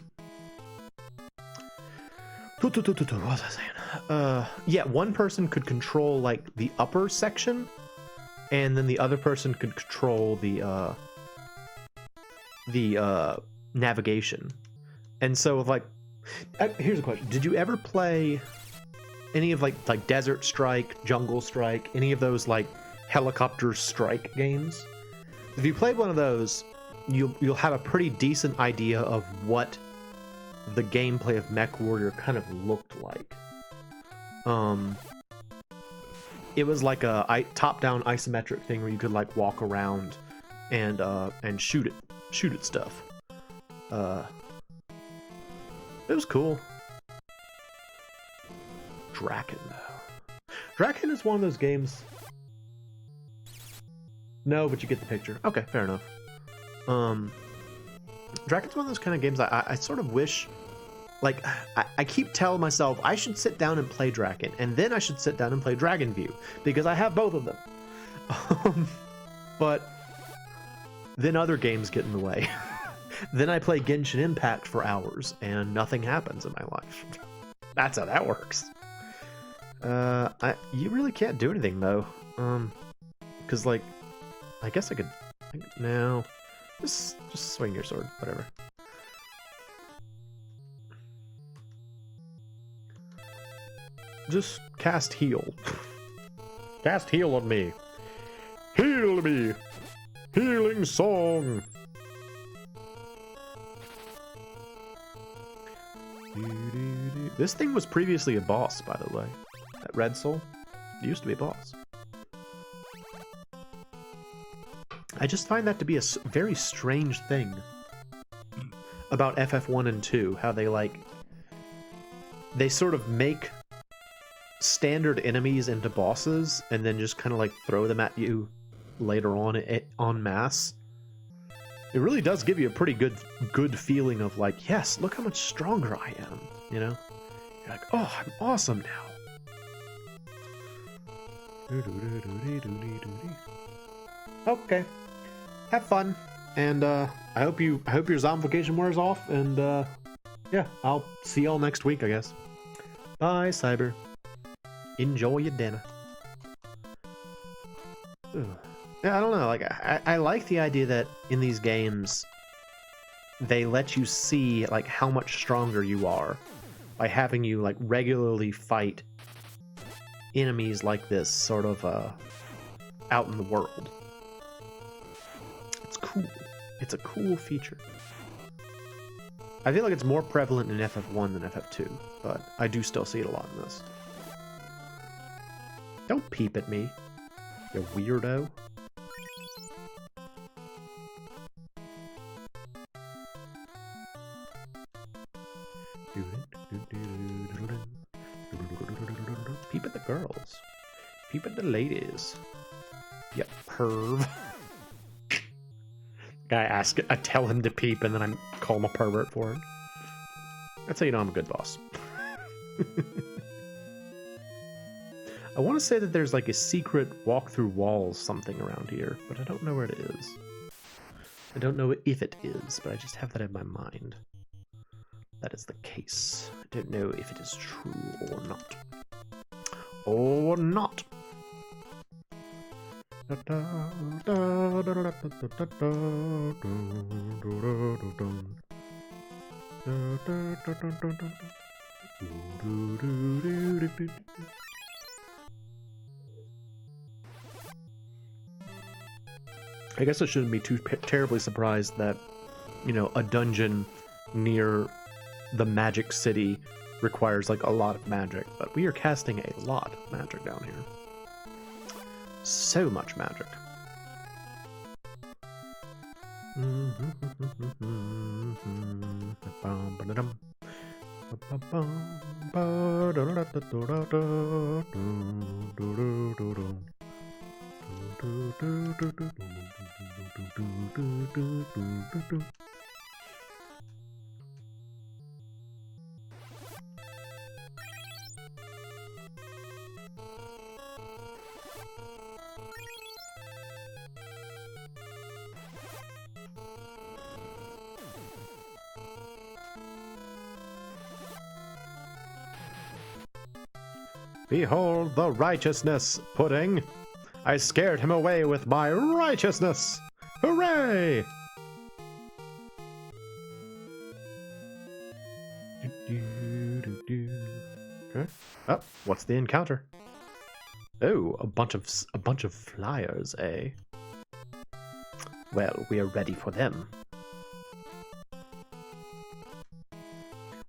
was I saying? Yeah, one person could control like the upper section, and then the other person could control the navigation. And so, like, here's a question: did you ever play any of like Desert Strike, Jungle Strike, any of those like helicopter strike games? If you played one of those, you'll have a pretty decent idea of what the gameplay of Mech Warrior kind of looked like. It was like a top-down isometric thing where you could like walk around and shoot at stuff. It was cool. Draken, though. Draken is one of those games. No, but you get the picture. Okay, fair enough. Draken's one of those kind of games I sort of wish, like, I keep telling myself I should sit down and play Draken, and then I should sit down and play Dragon View, because I have both of them. But then other games get in the way. Then I play Genshin Impact for hours, and nothing happens in my life. That's how that works. You really can't do anything though, because like, I guess I could. No, just swing your sword, whatever. Just cast heal. Cast heal on me. Heal me. Healing song. This thing was previously a boss, by the way. That Red Soul used to be a boss. I just find that to be a very strange thing about FF1 and 2, how they sort of make standard enemies into bosses and then just kind of like throw them at you later on en masse. It really does give you a pretty good feeling of like, yes, look how much stronger I am, you know? You're like, oh, I'm awesome now. Okay. Have fun. And I hope your zombification wears off, and yeah, I'll see y'all next week, I guess. Bye, Cyber. Enjoy your dinner. Ugh. Yeah, I don't know. Like, I like the idea that in these games, they let you see like how much stronger you are by having you like regularly fight enemies like this, sort of out in the world. It's cool. It's a cool feature. I feel like it's more prevalent in FF1 than FF2, but I do still see it a lot in this. Don't peep at me, you weirdo. Peep at the girls. Peep at the ladies. You perv. I tell him to peep, and then I call him a pervert for it. That's how you know I'm a good boss. I want to say that there's like a secret walk through walls something around here, but I don't know where it is. I don't know if it is, but I just have that in my mind. That is the case. I don't know if it is true or not. Or not. I guess I shouldn't be too terribly surprised that, you know, a dungeon near the magic city requires like a lot of magic, but we are casting a lot of magic down here. So much magic. Behold the righteousness, Pudding! I scared him away with my righteousness! Hooray! Okay. Oh, what's the encounter? Oh, a bunch of flyers, eh? Well, we are ready for them.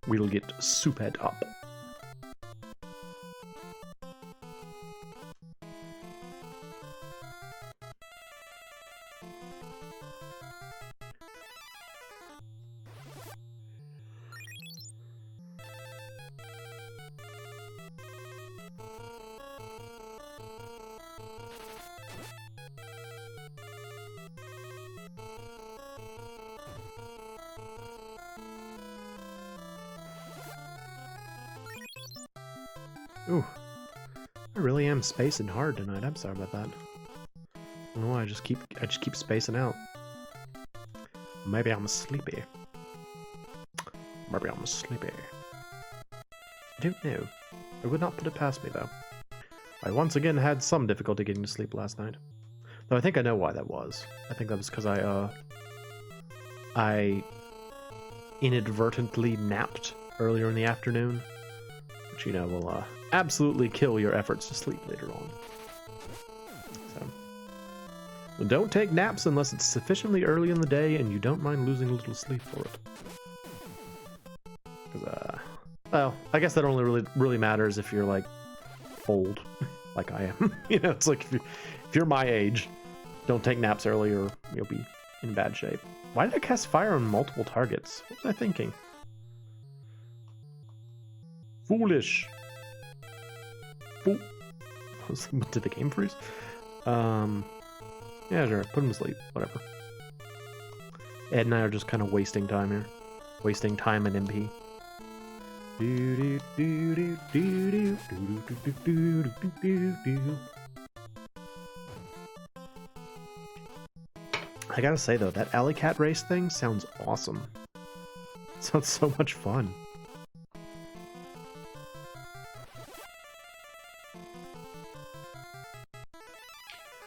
We'll get souped up. Ooh, I really am spacing hard tonight. I'm sorry about that. I don't know why, I just keep spacing out. Maybe I'm sleepy. Maybe I'm sleepy. I don't know. I would not put it past me though. I once again had some difficulty getting to sleep last night. Though I think I know why that was. I think that was because I inadvertently napped earlier in the afternoon. Which, you know, will absolutely kill your efforts to sleep later on. So, don't take naps unless it's sufficiently early in the day and you don't mind losing a little sleep for it. Because, well, I guess that only really matters if you're, like, old, like I am. You know, it's like if you're my age, Don't take naps early or you'll be in bad shape. Why did I cast fire on multiple targets? What was I thinking? Foolish. Fool. Did the game freeze? Yeah, sure. Put him to sleep. Whatever. Ed and I are just kind of wasting time here. Wasting time and MP. I gotta say though, that alley cat race thing sounds awesome. It sounds so much fun.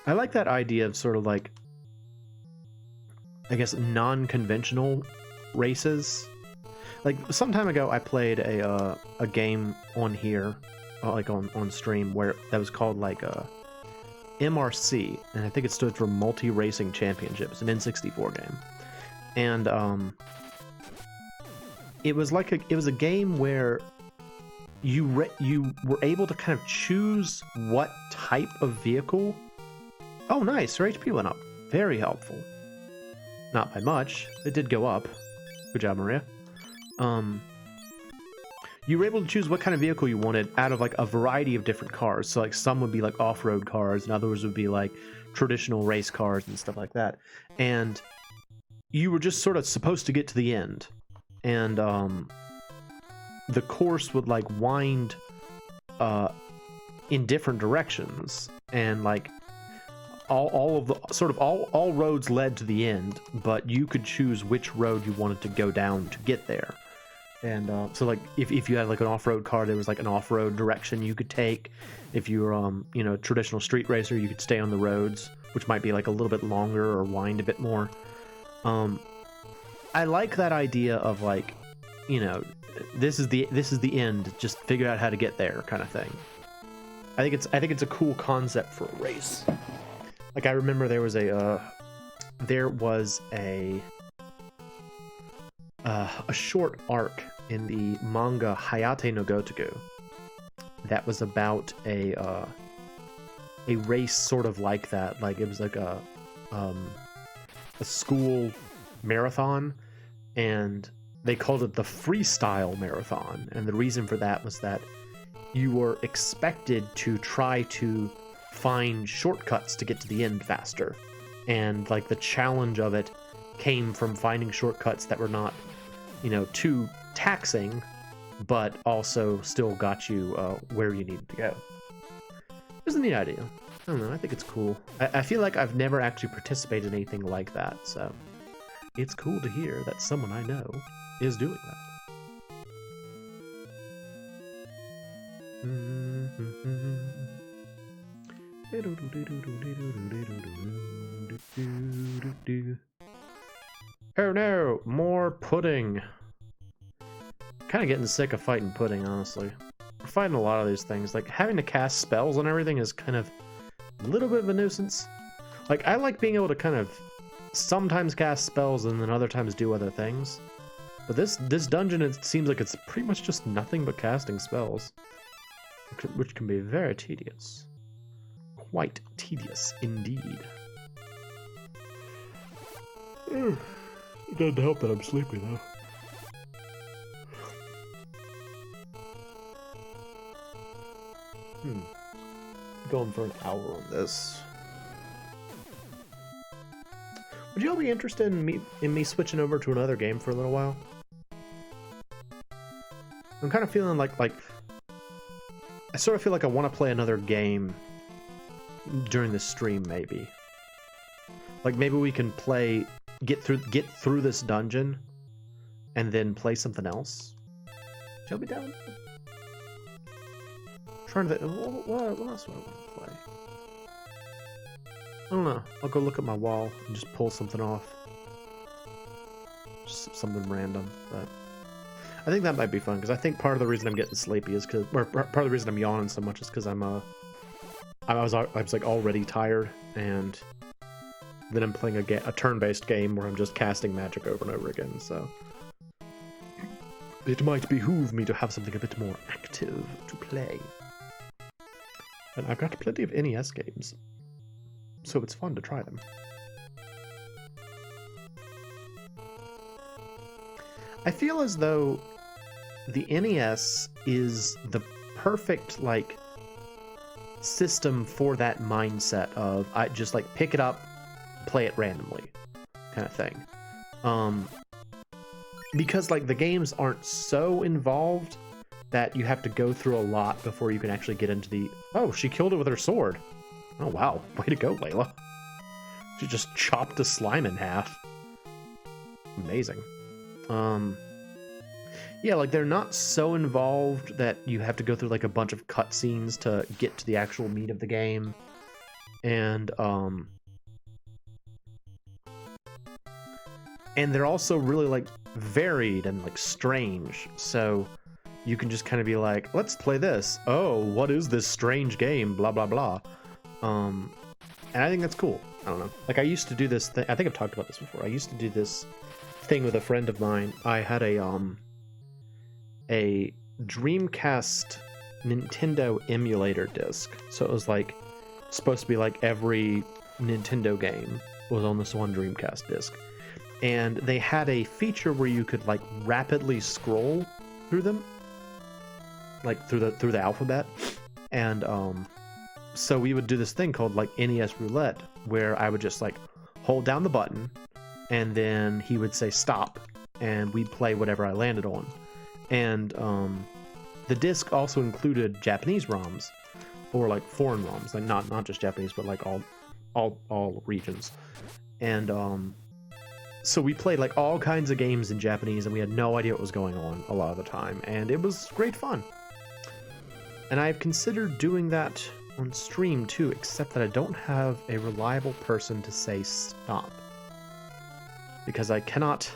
I like that idea of sort of like, I guess, non-conventional races. Like some time ago, I played a game on here, like on stream, where that was called like MRC, and I think it stood for Multi Racing Championships, an N64 game. And it was like it was a game where you were able to kind of choose what type of vehicle. Oh, nice! Her HP went up. Very helpful. Not by much. It did go up. Good job, Maria. You were able to choose what kind of vehicle you wanted out of like a variety of different cars. So like some would be like off-road cars, and others would be like traditional race cars and stuff like that. And you were just sort of supposed to get to the end, and the course would like wind in different directions, and like all roads led to the end, but you could choose which road you wanted to go down to get there. And so like if you had like an off-road car, there was like an off-road direction you could take. If you were you know, traditional street racer, you could stay on the roads, which might be like a little bit longer or wind a bit more. I like that idea of like, you know, this is the end, just figure out how to get there kind of thing. I think it's a cool concept for a race. Like I remember there was a short arc in the manga Hayate no Gotoku that was about a race sort of like that. Like it was like a school marathon, and they called it the freestyle marathon. And the reason for that was that you were expected to try to find shortcuts to get to the end faster, and like the challenge of it came from finding shortcuts that were not, you know, too taxing, but also still got you where you needed to go. It was a neat idea. I don't know, I think it's cool. I feel like I've never actually participated in anything like that, so it's cool to hear that someone I know is doing that. Oh no, more pudding. Kind of getting sick of fighting pudding, honestly. We're fighting a lot of these things. Like, having to cast spells on everything is kind of a little bit of a nuisance. Like, I like being able to kind of sometimes cast spells and then other times do other things. But this dungeon, it seems like it's pretty much just nothing but casting spells, which can be very tedious. Quite tedious indeed. It doesn't help that I'm sleepy though. Going for an hour on this. Would you all be interested in me switching over to another game for a little while? I'm kind of feeling like I sort of feel like I want to play another game during the stream, maybe. Like maybe we can get through this dungeon and then play something else. Shall we down? Trying to think, what else would I want to play? I don't know. I'll go look at my wall and just pull something off. Just something random, but I think that might be fun, because I think part of the reason I'm getting sleepy is because, or part of the reason I'm yawning so much is because I was like already tired, and then I'm playing a turn-based game where I'm just casting magic over and over again, so it might behoove me to have something a bit more active to play. And I've got plenty of NES games. So it's fun to try them. I feel as though the NES is the perfect, like, system for that mindset of I just, like, pick it up, play it randomly kind of thing. Because, like, the games aren't so involved that you have to go through a lot before you can actually get into the... Oh, she killed it with her sword. Oh, wow. Way to go, Layla. She just chopped a slime in half. Amazing. Yeah, like, they're not so involved that you have to go through, like, a bunch of cutscenes to get to the actual meat of the game. And they're also really, like, varied and, like, strange. So you can just kind of be like, let's play this. Oh, what is this strange game? Blah, blah, blah. And I think that's cool. I don't know. Like, I used to do this thing. I think I've talked about this before. I used to do this thing with a friend of mine. I had a Dreamcast Nintendo emulator disc. So it was like supposed to be like every Nintendo game was on this one Dreamcast disc. And they had a feature where you could, like, rapidly scroll through them, like through the alphabet. And so we would do this thing called, like, NES Roulette, where I would just, like, hold down the button and then he would say stop and we'd play whatever I landed on. And the disc also included Japanese ROMs, or, like, foreign ROMs, like not just Japanese, but, like, all regions. And so we played, like, all kinds of games in Japanese, and we had no idea what was going on a lot of the time, and it was great fun. And I've considered doing that on stream too, except that I don't have a reliable person to say stop, because I cannot.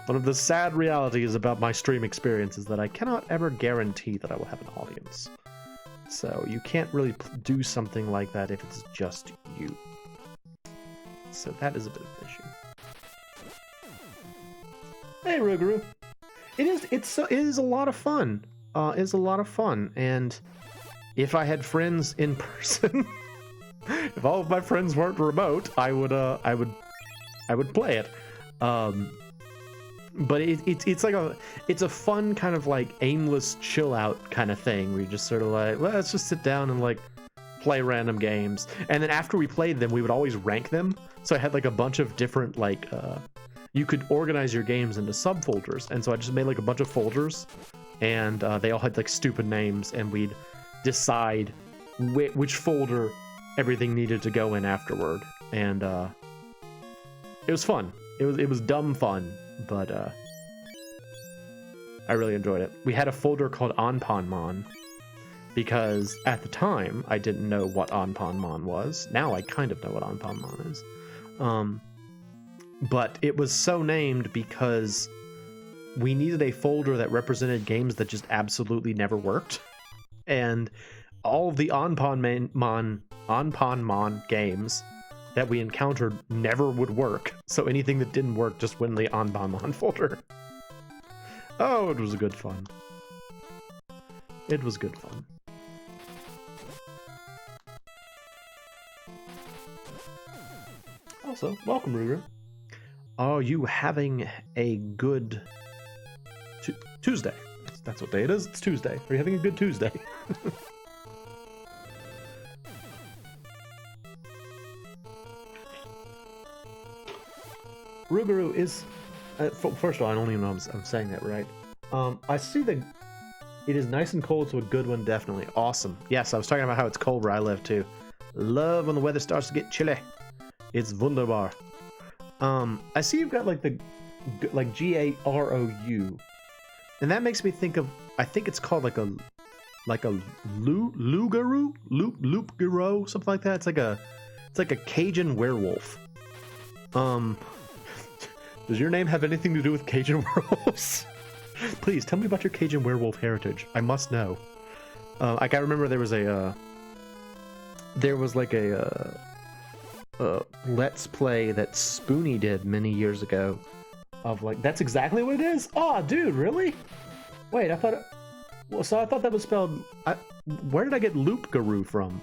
One of the sad realities about my stream experience is that I cannot ever guarantee that I will have an audience. So you can't really do something like that if it's just you. So that is a bit of an issue. Hey, Ruguru. It is a lot of fun. It's a lot of fun, and if I had friends in person, if all of my friends weren't remote, I would play it. But it's like it's a fun kind of, like, aimless chill out kind of thing where you just sort of like, well, let's just sit down and, like, play random games. And then after we played them, we would always rank them. So I had, like, a bunch of different, like, you could organize your games into subfolders. And so I just made, like, a bunch of folders, and they all had, like, stupid names, and we'd decide which folder everything needed to go in afterward. And it was fun. It was dumb fun, but I really enjoyed it. We had a folder called Anpanman, because at the time I didn't know what Anpanman was. Now I kind of know what Anpanman is. But it was so named because we needed a folder that represented games that just absolutely never worked. And all of the Anpanman games that we encountered never would work. So anything that didn't work just went in the Anpanman folder. Oh, it was good fun. It was good fun. Also, welcome, Ruru. Are you having a good Tuesday? That's what day it is. It's Tuesday. Are you having a good Tuesday? Ruguru is... first of all, I don't even know I'm saying that right. I see that it is nice and cold, so a good one, definitely. Awesome. Yes, I was talking about how it's cold where I live, too. Love when the weather starts to get chilly. It's wunderbar. I see you've got, like, the... like, Garou. And that makes me think of... I think it's called, like a Loup-garou? Loup-garou? Something like that. It's like a Cajun werewolf. Does your name have anything to do with Cajun werewolves? Please, tell me about your Cajun werewolf heritage. I must know. Like, I remember there was like a Let's Play that Spoonie did many years ago of, like, that's exactly what it is? Oh, dude, really? Wait, I thought... Well, so I thought that was spelled... where did I get Loup-garou from?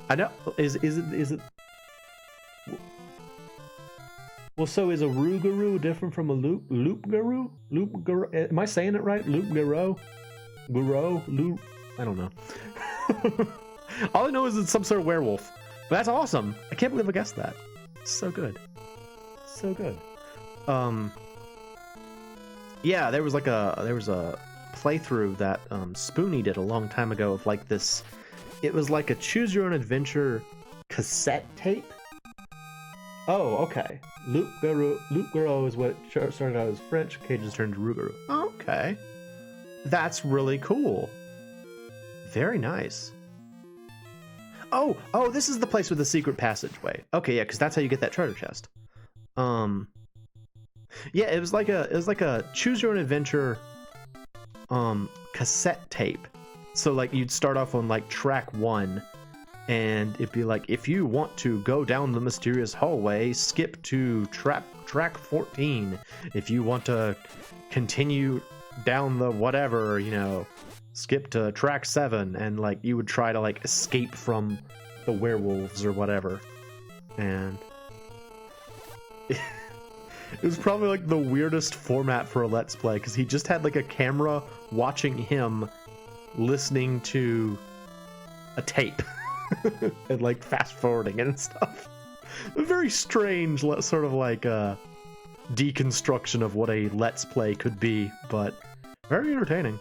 I know. Is it? Well, so is a Rougarou different from a Loop-garou? Loop-garou? Am I saying it right? Loop-garou? Loop? I don't know. All I know is it's some sort of werewolf. But that's awesome. I can't believe I guessed that. So good. So good. Yeah, there was a playthrough that Spoony did a long time ago of like this. It was like a choose your own adventure cassette tape. Oh, okay. Loop-garou is what started out as French. Cages turned to Rougarou. Okay. That's really cool. Very nice. Oh, this is the place with the secret passageway. Okay, yeah, because that's how you get that treasure chest. Yeah, it was like a choose your own adventure cassette tape. So like you'd start off on like track 1 and it'd be like, if you want to go down the mysterious hallway, skip to track 14. If you want to continue down the whatever, you know, skip to track 7. And like you would try to like escape from the werewolves or whatever. And it was probably like the weirdest format for a Let's Play, because he just had like a camera watching him listening to a tape and like fast forwarding and stuff. A very strange sort of like deconstruction of what a Let's Play could be, but very entertaining.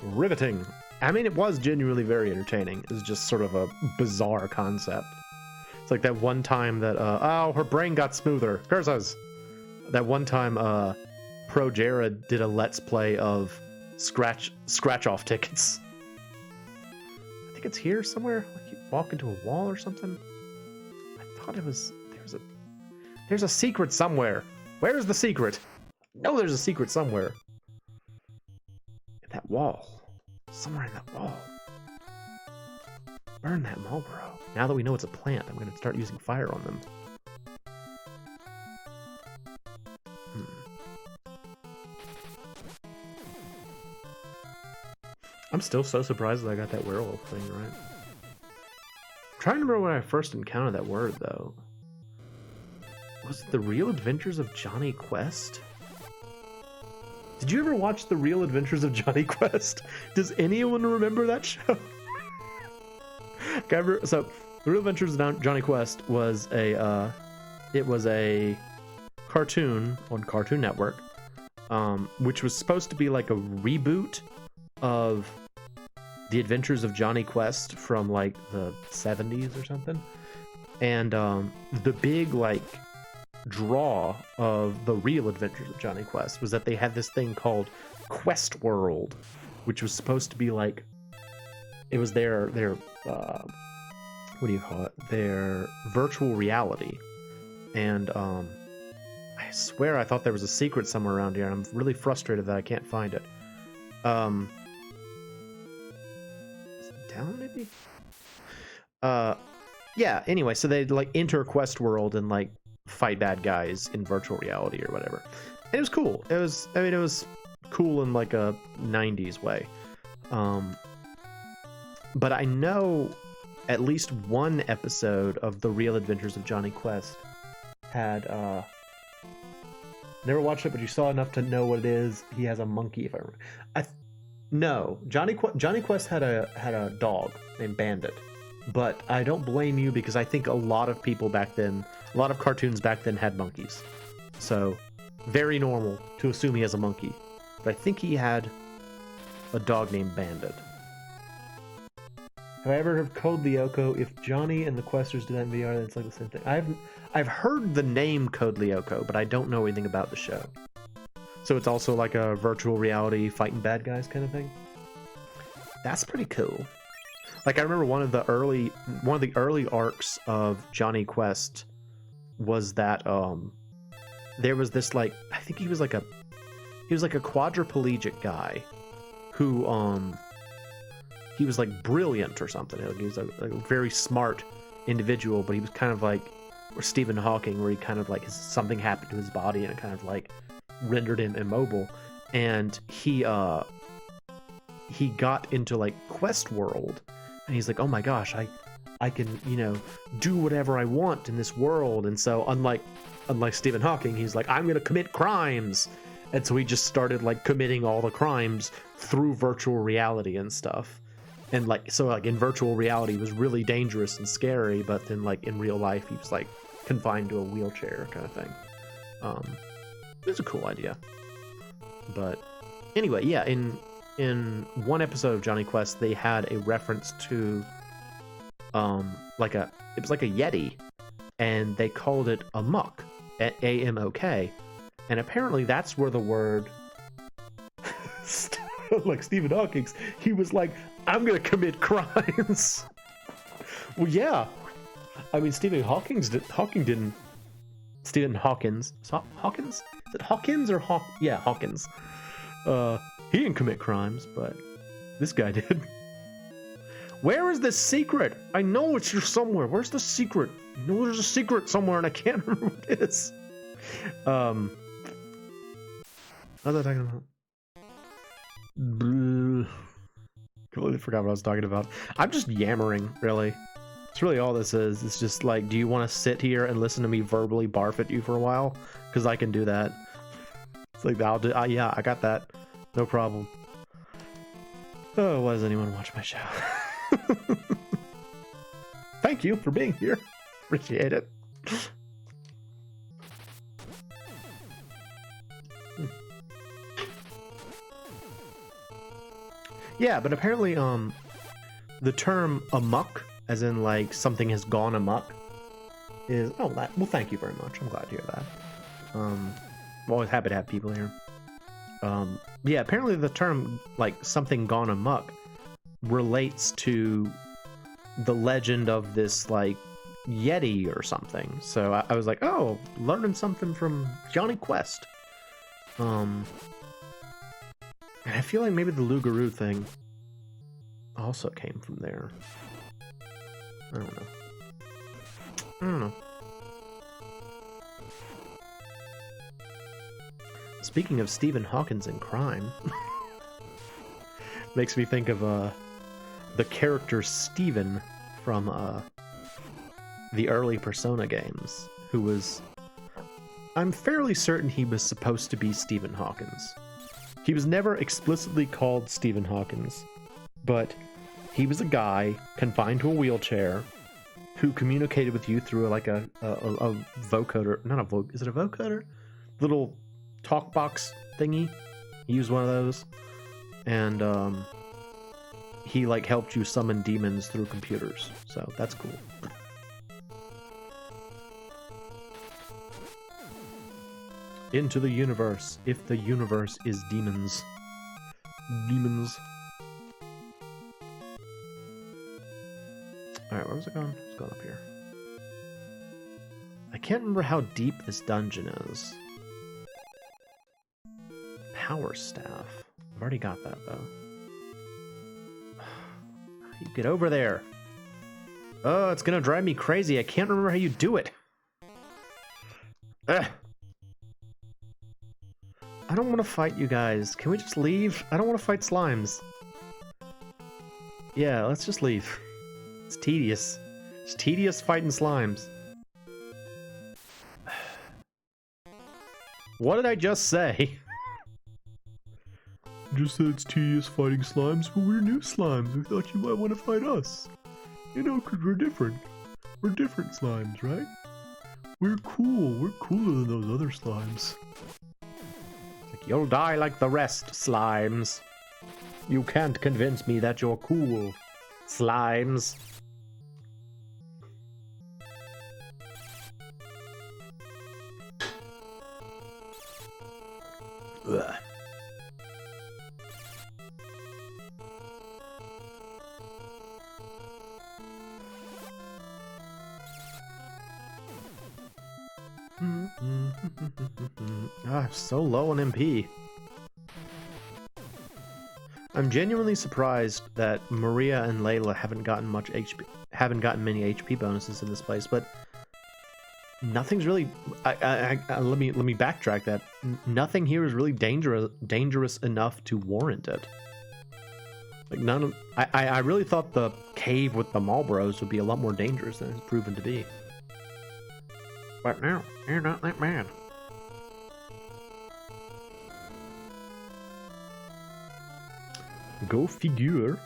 Riveting. I mean, it was genuinely very entertaining. It was just sort of a bizarre concept. It's like that one time that, oh, her brain got smoother. Curses! That one time, Pro Jared did a Let's Play of scratch-off tickets. I think it's here somewhere. Like you walk into a wall or something. I thought it was... There's a secret somewhere. Where's the secret? No, there's a secret somewhere. In that wall. Somewhere in that wall. Burn that Marlboro. Now that we know it's a plant, I'm going to start using fire on them. I'm still so surprised that I got that werewolf thing right. I'm trying to remember when I first encountered that word, though. Was it The Real Adventures of Johnny Quest? Did you ever watch The Real Adventures of Johnny Quest? Does anyone remember that show? So, The Real Adventures of Johnny Quest was a cartoon on Cartoon Network, which was supposed to be like a reboot of The Adventures of Johnny Quest from like the 70s or something. And the big like draw of The Real Adventures of Johnny Quest was that they had this thing called Quest World, which was supposed to be like, it was their what do you call it, their virtual reality. And I swear I thought there was a secret somewhere around here, and I'm really frustrated that I can't find it. Is it down maybe? Yeah, anyway, so they'd like enter Quest World and like fight bad guys in virtual reality or whatever. And it was cool. It was cool in like a 90s way. But I know at least one episode of The Real Adventures of Johnny Quest had never watched it, but you saw enough to know what it is. He has a monkey, if I remember. No, Johnny Quest had a dog named Bandit. But I don't blame you, because I think a lot of people back then, a lot of cartoons back then had monkeys. So, very normal to assume he has a monkey. But I think he had a dog named Bandit. Have I ever heard of Code Lyoko? If Johnny and the Questers do that in VR, then it's like the same thing. I've heard the name Code Lyoko, but I don't know anything about the show. So it's also like a virtual reality fighting bad guys kind of thing? That's pretty cool. Like I remember one of the early arcs of Johnny Quest was that there was this like, I think he was like a quadriplegic guy who he was like brilliant or something. He was a very smart individual, but he was kind of like Stephen Hawking, where he kind of like something happened to his body and it kind of like rendered him immobile. and he got into like Quest World, and he's like, oh my gosh, I can, you know, do whatever I want in this world. And so unlike Stephen Hawking, he's like, I'm gonna commit crimes. And so he just started like committing all the crimes through virtual reality and stuff. And like, so like in virtual reality it was really dangerous and scary, but then like in real life he was like confined to a wheelchair kind of thing. It's a cool idea. But anyway, yeah, in one episode of Johnny Quest they had a reference to it was like a Yeti, and they called it Amok, A-M-O-K, and apparently that's where the word like Stephen Hawking, he was like, I'm gonna commit crimes. Well, yeah, I mean Stephen Hawkins didn't. Stephen Hawkins, Hawkins? Is it Hawkins or Yeah, Hawkins. He didn't commit crimes, but this guy did. Where is the secret? I know it's here somewhere. Where's the secret? I know there's a secret somewhere and I can't remember what it is. What was I talking about? Completely forgot what I was talking about. I'm just yammering, really. It's really all this is. It's just like, do you want to sit here and listen to me verbally barf at you for a while? Because I can do that. It's like, I'll do. Yeah, I got that. No problem. Oh, why does anyone watch my show? Thank you for being here. Appreciate it. Yeah, but apparently the term amok, as in like something has gone amok, is well thank you very much. I'm glad to hear that. I'm always happy to have people here. Yeah, apparently the term like something gone amok relates to the legend of this like Yeti or something. So I was like, oh, learning something from Johnny Quest. And I feel like maybe the Lugaroo thing also came from there. I don't know. Speaking of Stephen Hawking and crime, makes me think of the character Steven from the early Persona games, who was... I'm fairly certain he was supposed to be Stephen Hawking. He was never explicitly called Stephen Hawking, but he was a guy confined to a wheelchair who communicated with you through like a vocoder. Not a voc... Is it a vocoder? Little talk box thingy. He used one of those. And he like helped you summon demons through computers. So that's cool. Into the universe, if the universe is demons. Demons. Alright, where was it going? It's going up here. I can't remember how deep this dungeon is. Power staff. I've already got that, though. How do you get over there? Oh, it's gonna drive me crazy. I can't remember how you do it. Ugh. I don't want to fight you guys. Can we just leave? I don't want to fight slimes. Yeah, let's just leave. It's tedious. It's tedious fighting slimes. What did I just say? Just said it's tedious fighting slimes, but we're new slimes. We thought you might want to fight us. You know, because we're different. We're different slimes, right? We're cool. We're cooler than those other slimes. You'll die like the rest, slimes. You can't convince me that you're cool, slimes. Ugh. I'm so low on MP. I'm genuinely surprised that Maria and Layla haven't gotten much HP, haven't gotten many HP bonuses in this place, but nothing's really. Let me backtrack that. nothing here is really dangerous enough to warrant it. Like none of I really thought the cave with the Marlboros would be a lot more dangerous than it's proven to be. But no, you're not that bad. Go figure.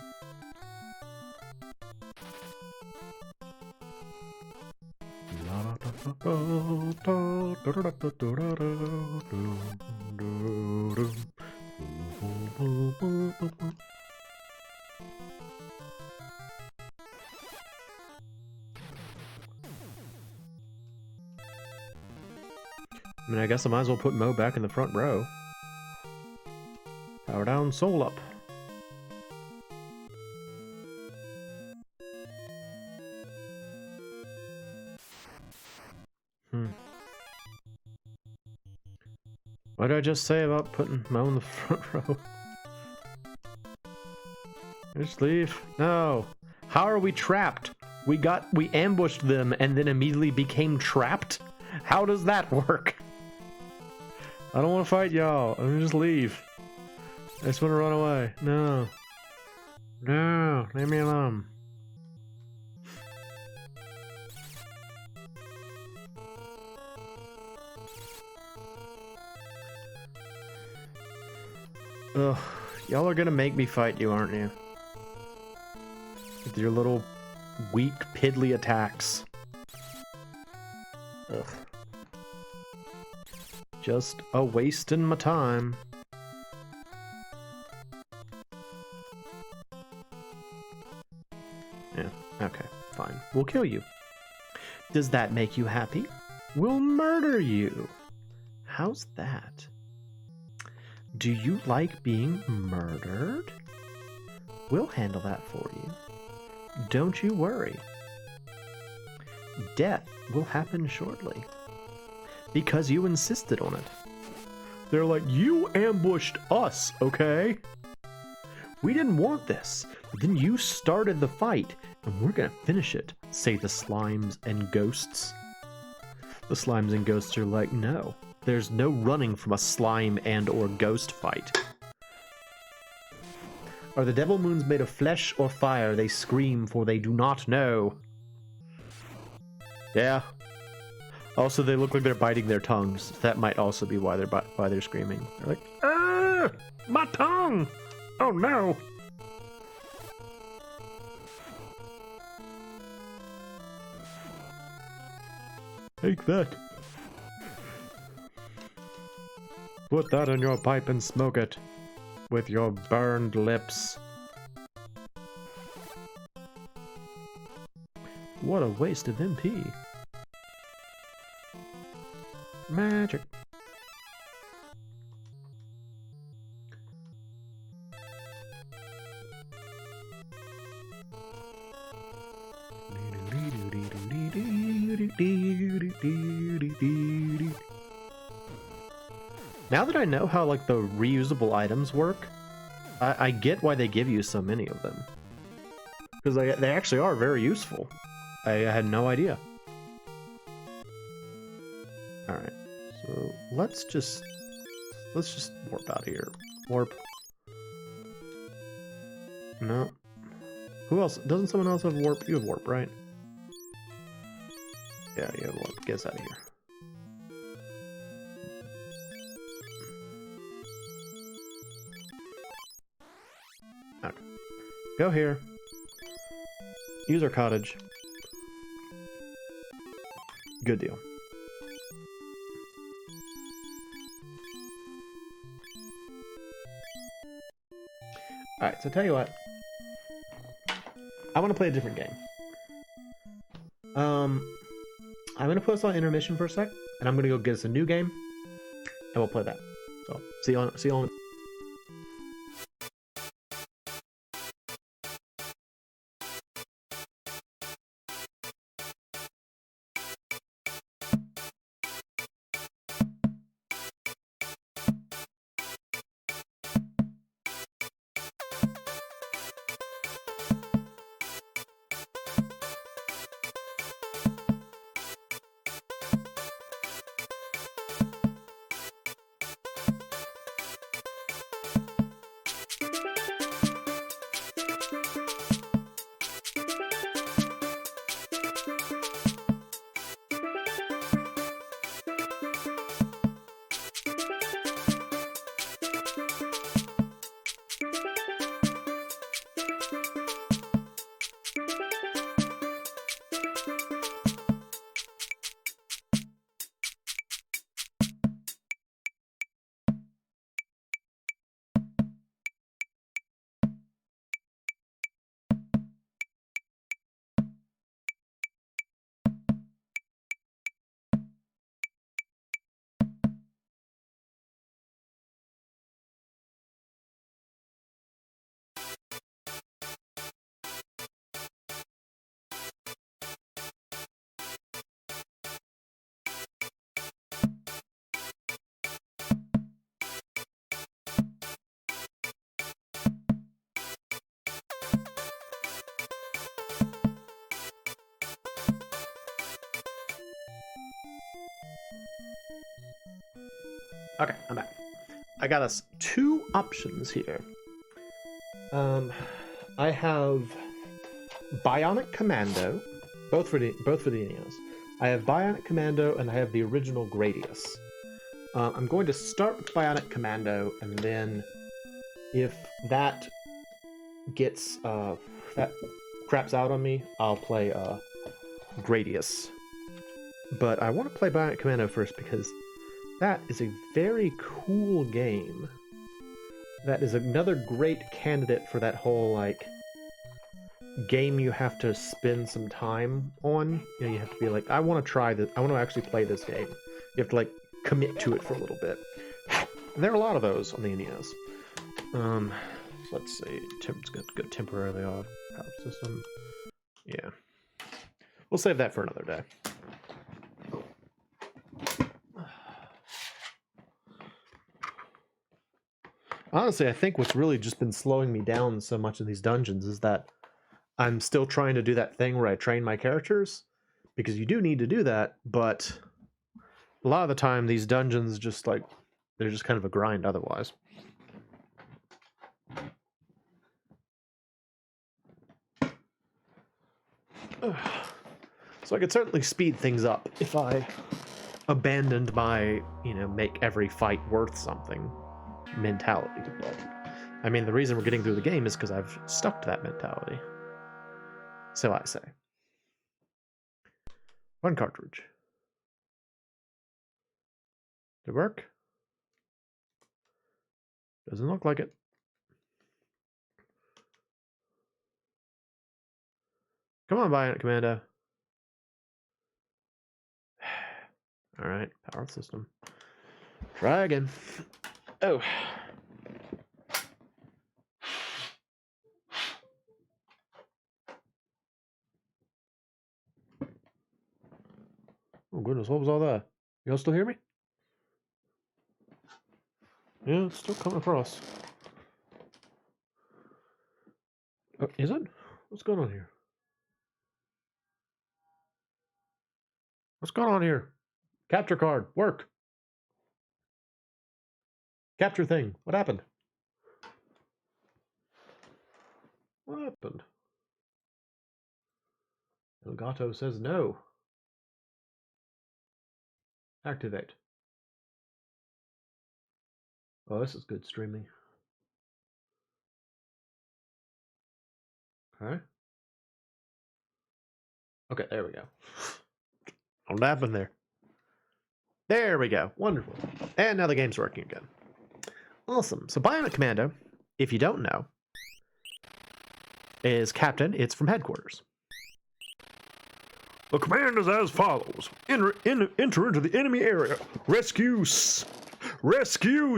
I mean, I guess I might as well put Moe back in the front row. Power down, soul up. What did I just say about putting Moe in the front row? Just leave. No. How are we trapped? We ambushed them and then immediately became trapped? How does that work? I don't want to fight y'all. I'm gonna just leave. I just want to run away. No. No. Leave me alone. Ugh. Y'all are gonna make me fight you, aren't you? With your little weak, piddly attacks. Ugh. Just a wasting my time. Yeah, okay, fine. We'll kill you. Does that make you happy? We'll murder you. How's that? Do you like being murdered? We'll handle that for you. Don't you worry. Death will happen shortly. Because you insisted on it. They're like, you ambushed us, okay? We didn't want this. But then you started the fight, and we're gonna finish it, say the slimes and ghosts. The slimes and ghosts are like, no. There's no running from a slime and or ghost fight. Are the devil moons made of flesh or fire? They scream, for they do not know. Yeah. Also, they look like they're biting their tongues. That might also be why they're screaming. They're like, ah, my tongue! Oh no! Take that. Put that in your pipe and smoke it with your burned lips. What a waste of MP. Magic. Now that I know how like the reusable items work, I get why they give you so many of them. Because they actually are very useful. I had no idea. Alright, so let's just warp out of here. Warp. No. Who else? Doesn't someone else have warp? You have warp, right? Yeah, you have warp. Get us out of here. Okay. Go here. Use our cottage. Good deal. Alright, so tell you what. I want to play a different game. I'm going to put us on intermission for a sec, and I'm going to go get us a new game, and we'll play that. So, see you on Okay, I'm back. I got us 2 options here. I have Bionic Commando, both for the NES. I have Bionic Commando and I have the original Gradius. I'm going to start with Bionic Commando, and then if that gets that craps out on me, I'll play Gradius. But I want to play Bionic Commando first because that is a very cool game. That is another great candidate for that whole, like, game you have to spend some time on. You know, you have to be like, I want to try this. I want to actually play this game. You have to, like, commit to it for a little bit. And there are a lot of those on the NES. Let's see. It's going to go temporarily off. Power system. Yeah. We'll save that for another day. Honestly, I think what's really just been slowing me down so much in these dungeons is that I'm still trying to do that thing where I train my characters, because you do need to do that, but a lot of the time these dungeons just, like, they're just kind of a grind otherwise. So I could certainly speed things up if I abandoned my, you know, make every fight worth something mentality. But I mean, the reason we're getting through the game is because I've stuck to that mentality. So I say. 1 cartridge. Did it work? Doesn't look like it. Come on, Bionic Commando. Alright, power system. Try again. Oh. Oh goodness, what was all that? Y'all still hear me? Yeah, it's still coming across. Oh, is it? What's going on here? What's going on here? Capture card, work. Capture thing, what happened? What happened? Elgato says no. Activate. Oh, this is good streaming. Okay. Okay, there we go. What happened there? There we go. Wonderful. And now the game's working again. Awesome. So Bionic Commando, if you don't know, is Captain. It's from headquarters. The command is as follows. Enter into the enemy area. Rescue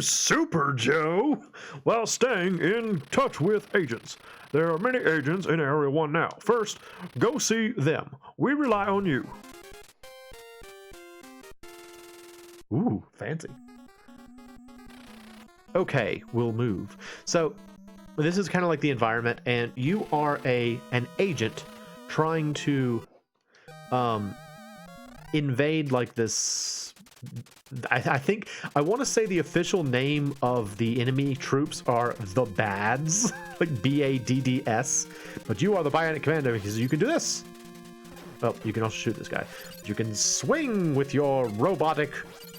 Super Joe while staying in touch with agents. There are many agents in Area 1 now. First, go see them. We rely on you. Ooh, fancy. Okay, we'll move. So, this is kind of like the environment, and you are an agent trying to invade, like, this. I think I want to say the official name of the enemy troops are the Bads, like BADDS, but you are the Bionic Commando because you can do this. Well, you can also shoot this guy. You can swing with your robotic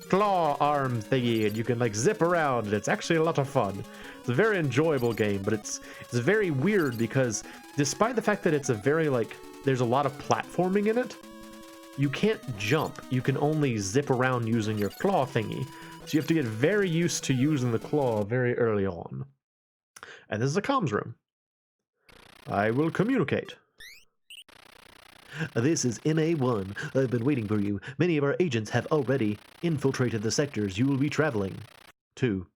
claw arm thingy, and you can, like, zip around, and it's actually a lot of fun. It's a very enjoyable game, but it's very weird because despite the fact that it's a very, like, there's a lot of platforming in it, you can't jump. You can only zip around using your claw thingy. So you have to get very used to using the claw very early on. And this is a comms room. I will communicate. This is MA1. I've been waiting for you. Many of our agents have already infiltrated the sectors you will be traveling to.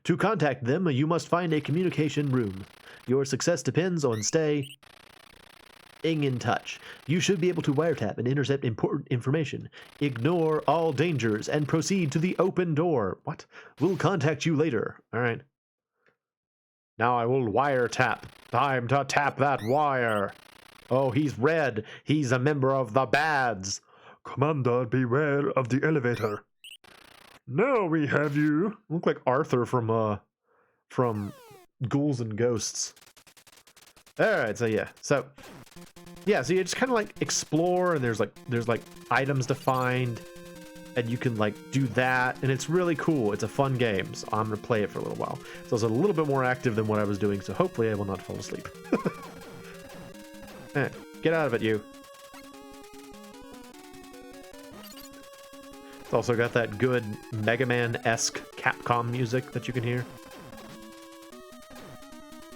To contact them, you must find a communication room. Your success depends on staying in touch. You should be able to wiretap and intercept important information. Ignore all dangers and proceed to the open door. What? We'll contact you later. All right. Now I will wiretap. Time to tap that wire. Oh, he's red. He's a member of the Bads. Commander, beware of the elevator. Now we have you. Look like Arthur from Ghouls and Ghosts. Alright, so yeah. So you just kind of like explore, and there's like items to find, and you can like do that, and it's really cool. It's a fun game, so I'm gonna play it for a little while. So it's a little bit more active than what I was doing, so hopefully I will not fall asleep. Get out of it, you. It's also got that good Mega Man-esque Capcom music that you can hear.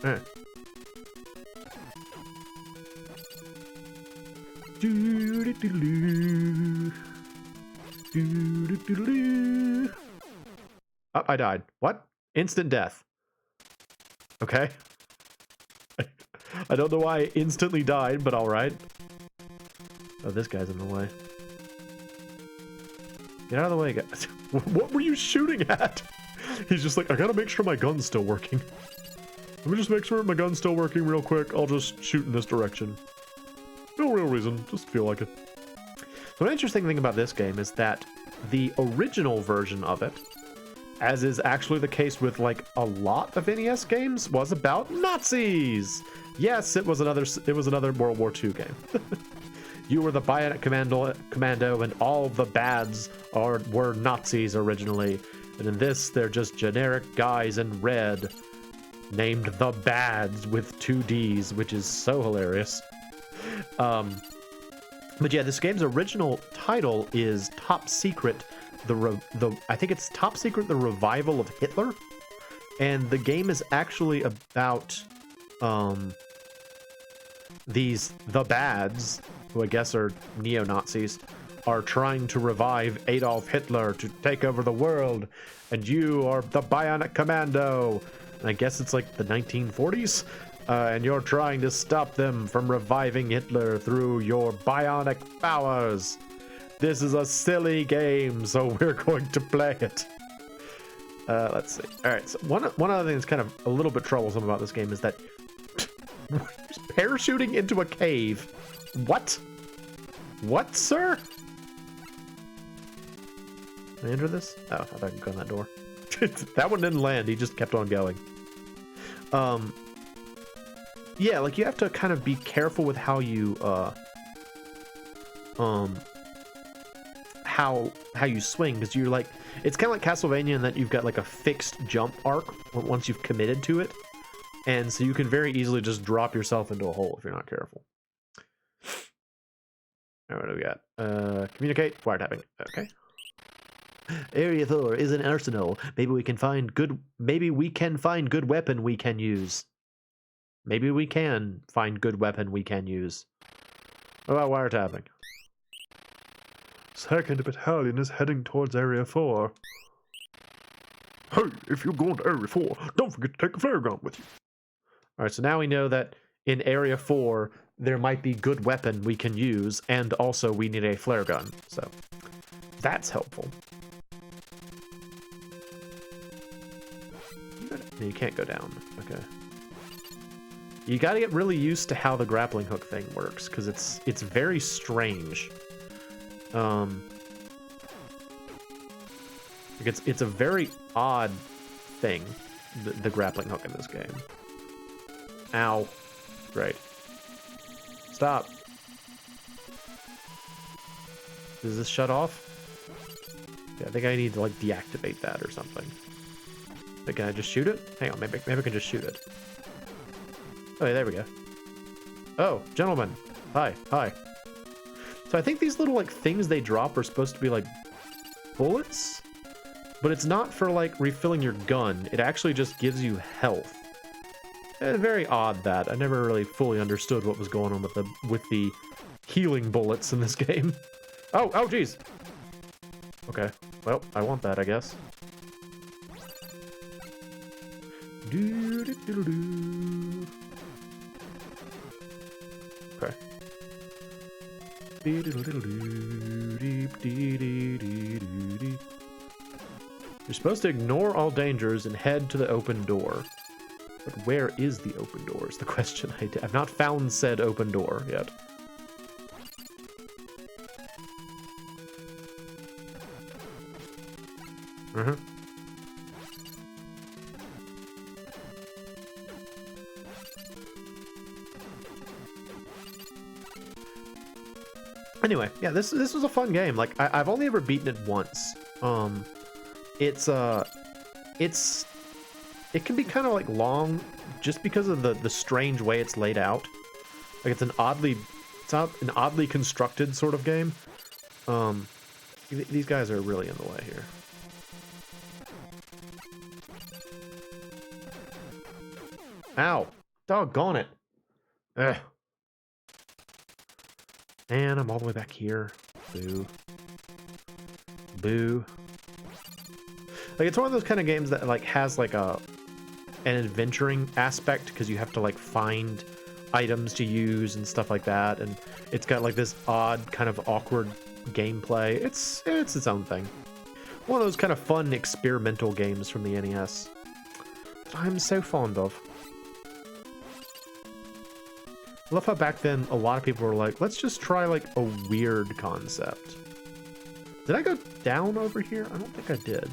Alright. Oh, I died. What? Instant death. Okay. I don't know why I instantly died, but alright. Oh, this guy's in the way. Get out of the way, guys. What were you shooting at? He's just like, I gotta make sure my gun's still working. Let me just make sure my gun's still working real quick. I'll just shoot in this direction. No real reason, just feel like it. So an interesting thing about this game is that the original version of it, as is actually the case with like a lot of NES games, was about Nazis. Yes, it was another World War II game. You were the Bionic Commando, and all the bads were Nazis originally. And in this, they're just generic guys in red, named the Bads with 2 Ds, which is so hilarious. But yeah, this game's original title is Top Secret, I think it's Top Secret: The Revival of Hitler, and the game is actually about the Bads, who I guess are neo-Nazis, are trying to revive Adolf Hitler to take over the world, and you are the Bionic Commando, and I guess it's like the 1940s, and you're trying to stop them from reviving Hitler through your bionic powers. This is a silly game, so we're going to play it. Let's see. Alright, so one other thing that's kind of a little bit troublesome about this game is that parachuting into a cave. What? What, sir? Can I enter this? Oh, I thought I could go in that door. That one didn't land. He just kept on going. Yeah, like you have to kind of be careful with how you how you swing, because you're like, it's kind of like Castlevania in that you've got like a fixed jump arc once you've committed to it, and so you can very easily just drop yourself into a hole if you're not careful. All right, what do we got? Communicate, wiretapping. Okay. Area 4 is an arsenal. Maybe we can find good weapon we can use. Maybe we can find good weapon we can use. What about wiretapping? 2nd Battalion is heading towards Area 4. Hey, if you're going to Area 4, don't forget to take a flare gun with you. Alright, so now we know that in Area 4, there might be good weapon we can use, and also we need a flare gun. So, that's helpful. You can't go down. Okay. You gotta get really used to how the grappling hook thing works, because it's very strange. It's a very odd thing, the grappling hook in this game. Ow. Great. Stop. Does this shut off? Yeah, I think I need to like deactivate that or something. But can I just shoot it? Hang on, maybe I can just shoot it. Oh, yeah, there we go. Oh, gentlemen. Hi. So I think these little like things they drop are supposed to be like bullets, but it's not for like refilling your gun. It actually just gives you health. Very odd that. I never really fully understood what was going on with the healing bullets in this game. Oh, geez. Okay. Well, I want that, I guess. Okay. You're supposed to ignore all dangers and head to the open door. But where is the open door is the question. I've not found said open door yet. Mm-hmm. Anyway, yeah, this was a fun game. Like I've only ever beaten it once. It can be kind of like long just because of the strange way it's laid out. Like it's not an oddly constructed sort of game. These guys are really in the way here. Ow! Doggone it! Ugh. And I'm all the way back here. Boo. Boo. Like it's one of those kind of games that like has like an adventuring aspect because you have to like find items to use and stuff like that, and it's got like this odd kind of awkward gameplay. It's its own thing. One of those kind of fun experimental games from the NES that I'm so fond of. I love how back then a lot of people were like, let's just try like a weird concept. Did I go down over here? I don't think I did.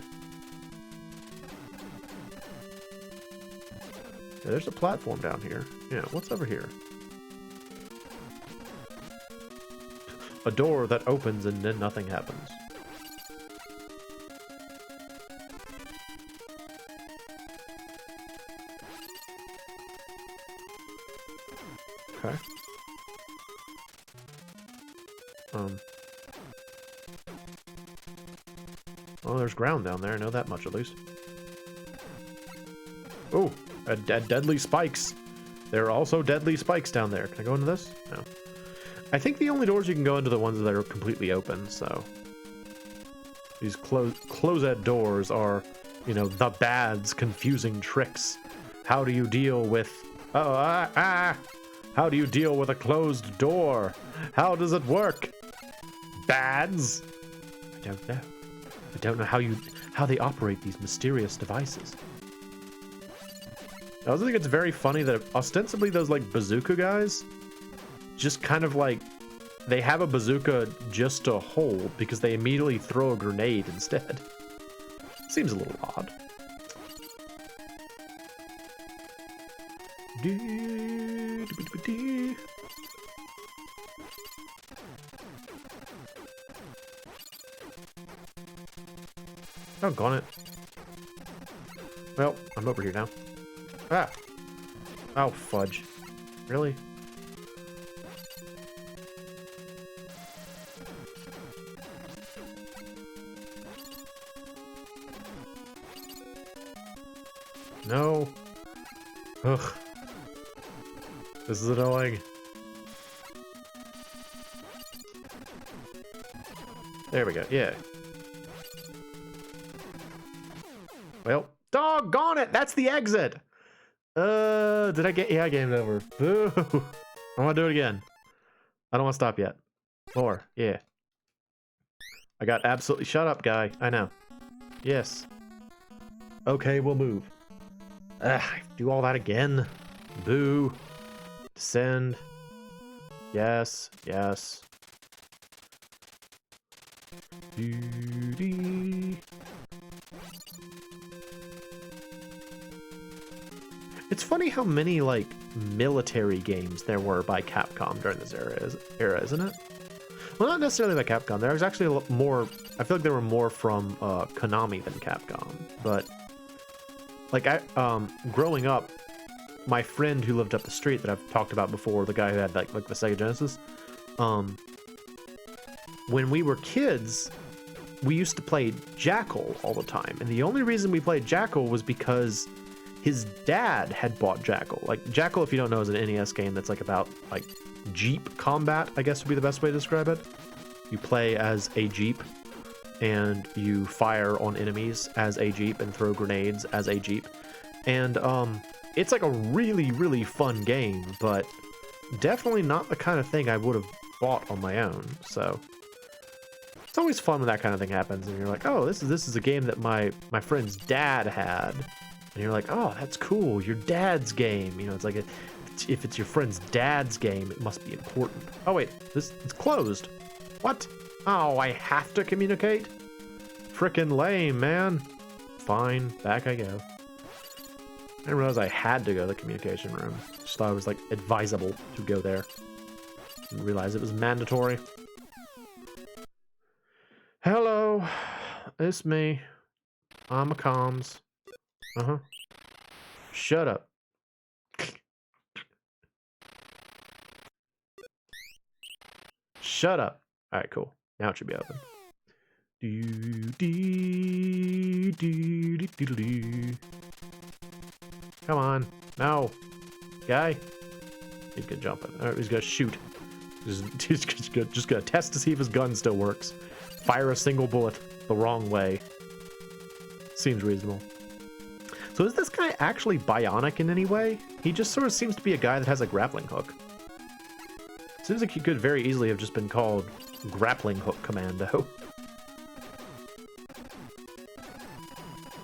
Yeah, there's a platform down here. Yeah, what's over here? A door that opens and then nothing happens. Okay. Well, there's ground down there. I know that much at least. Oh, deadly spikes. There are also deadly spikes down there. Can I go into this? No. I think the only doors you can go into are the ones that are completely open, so. These closed doors are, you know, the bad's confusing tricks. How do you deal with... How do you deal with a closed door? How does it work? Bads? I don't know. I don't know how they operate these mysterious devices. I also think it's very funny that ostensibly those like bazooka guys just kind of like they have a bazooka just to hold because they immediately throw a grenade instead. Seems a little odd. Doggone it. Well, I'm over here now. Ah! Oh, fudge. Really? No. Ugh. This is annoying. There we go. Yeah. Well, doggone it! That's the exit! Did I get... Yeah, I gamed over. Boo! I want to do it again. I don't want to stop yet. More. Yeah. I got absolutely... Shut up, guy. I know. Yes. Okay, we'll move. Do all that again. Boo. Descend. Yes. Yes. Doo-dee. It's funny how many, like, military games there were by Capcom during this era, isn't it? Well, not necessarily by Capcom. There was actually a lot more... I feel like there were more from Konami than Capcom. But, like, growing up, my friend who lived up the street that I've talked about before, the guy who had, like the Sega Genesis, when we were kids, we used to play Jackal all the time. And the only reason we played Jackal was because... his dad had bought Jackal. Like, Jackal, if you don't know, is an NES game that's like about like Jeep combat, I guess would be the best way to describe it. You play as a Jeep and you fire on enemies as a Jeep and throw grenades as a Jeep. And it's like a really, really fun game, but definitely not the kind of thing I would have bought on my own. So it's always fun when that kind of thing happens and you're like, oh, this is a game that my friend's dad had. And you're like, oh, that's cool. Your dad's game. You know, it's like if it's your friend's dad's game, it must be important. Oh, wait, it's closed. What? Oh, I have to communicate? frickin' lame, man. Fine, back I go. I didn't realize I had to go to the communication room. Just thought it was, like, advisable to go there. Didn't realize it was mandatory. Hello, it's me. I'm a comms. Uh-huh. Shut up. Shut up. Alright, cool. Now it should be open. Come on. No. Guy. He's gonna jump it. Alright, he's gonna shoot. He's just gonna test to see if his gun still works. Fire a single bullet the wrong way. Seems reasonable. So is this guy actually bionic in any way? He just sort of seems to be a guy that has a grappling hook. Seems like he could very easily have just been called Grappling Hook Commando.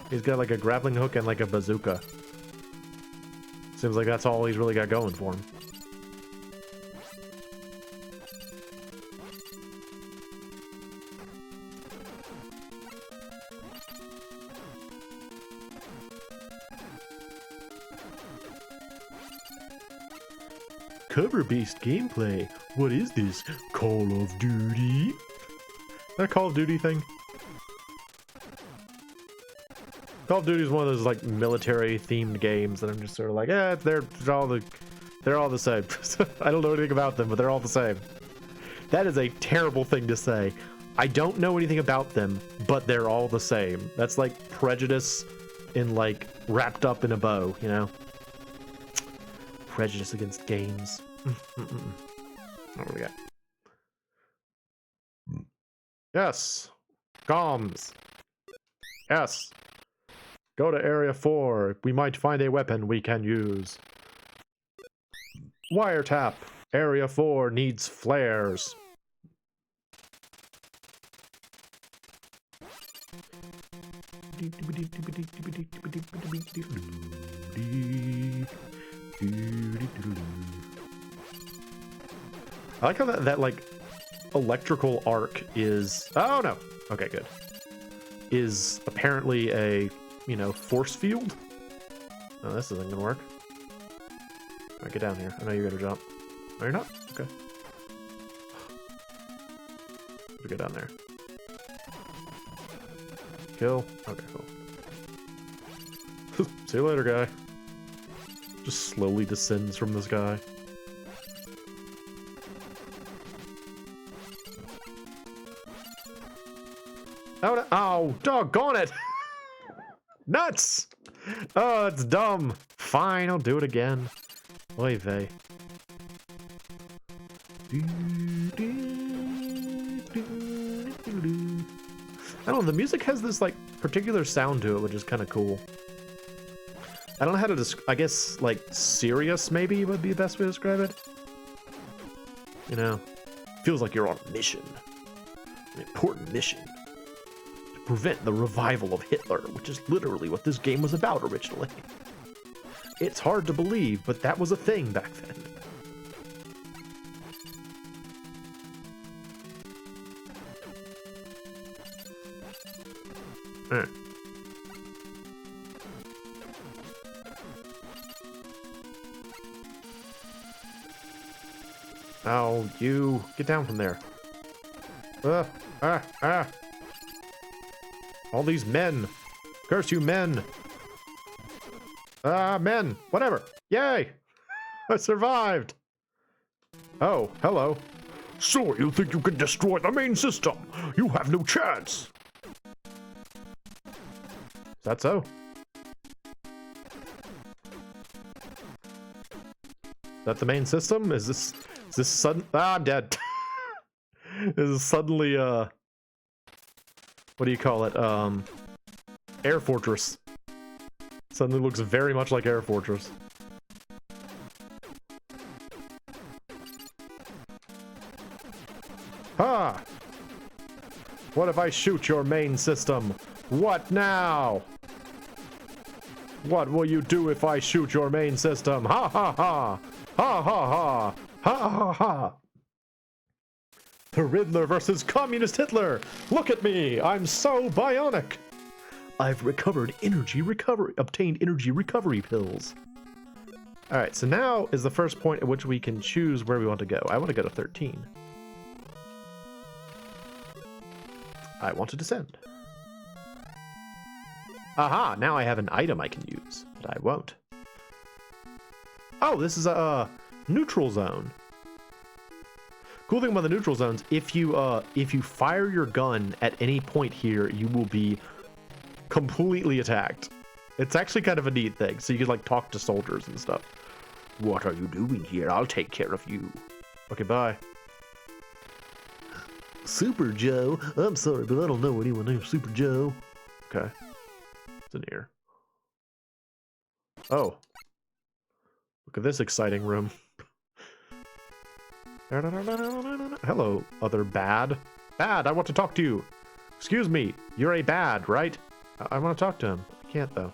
He's got like a grappling hook and like a bazooka. Seems like that's all he's really got going for him. Cover-based gameplay. What is this? Call of Duty? That Call of Duty thing? Call of Duty is one of those like military-themed games that I'm just sort of like, eh, they're all the same. I don't know anything about them, but they're all the same. That is a terrible thing to say. I don't know anything about them, but they're all the same. That's like prejudice in like wrapped up in a bow, you know? Prejudice against games. What do we got? Yes. Comms. Yes. Go to Area 4. We might find a weapon we can use. Wiretap. Area 4 needs flares. I like how that like electrical arc is, oh no, okay, good, is apparently a, you know, force field. Oh, this isn't gonna work. All right, get down here. I know you're gonna jump. No, you're not? Okay. We go down there. Kill. Okay, cool. See you later, guy. Just slowly descends from the sky. Oh, no. Oh, doggone it! Nuts! Oh, it's dumb. Fine, I'll do it again. Oy vey. I don't know, the music has this like particular sound to it, which is kind of cool. I don't know how to I guess like serious maybe would be the best way to describe it. You know, feels like you're on a mission, an important mission to prevent the revival of Hitler, which is literally what this game was about originally. It's hard to believe, but that was a thing back then. Oh, you get down from there. All these men. Curse you, men. Men. Whatever. Yay. I survived. Oh, hello. So you think you can destroy the main system? You have no chance. Is that so? Is that the main system? Is this sudden? Ah, I'm dead. Is this suddenly what do you call it? Air Fortress. Suddenly looks very much like Air Fortress. Ha! What if I shoot your main system? What now? What will you do if I shoot your main system? Ha ha ha! Ha ha ha! Ha ha ha! The Riddler versus Communist Hitler! Look at me! I'm so bionic! I've obtained energy recovery pills. Alright, so now is the first point at which we can choose where we want to go. I want to go to 13. I want to descend. Aha! Now I have an item I can use, but I won't. Oh, this is a neutral zone. Cool thing about the neutral zones, if you fire your gun at any point here, you will be completely attacked. It's actually kind of a neat thing. So you can like talk to soldiers and stuff. What are you doing here? I'll take care of you. Okay, bye. Super Joe. I'm sorry, but I don't know anyone named Super Joe. Okay. It's in here. Oh. Look at this exciting room. Hello, other bad. Bad, I want to talk to you. Excuse me, you're a bad, right? I want to talk to him. I can't, though.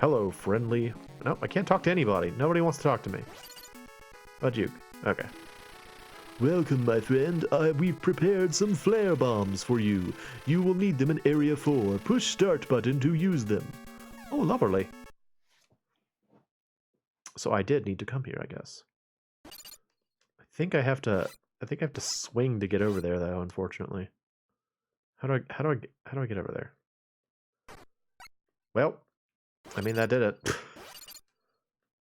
Hello, friendly. Nope, I can't talk to anybody. Nobody wants to talk to me. But you. Okay. Welcome, my friend. We've prepared some flare bombs for you. You will need them in Area 4. Push start button to use them. Oh, lovely. So I did need to come here, I guess. I think I have to swing to get over there, though, unfortunately. How do I get over there? Well, I mean, that did it.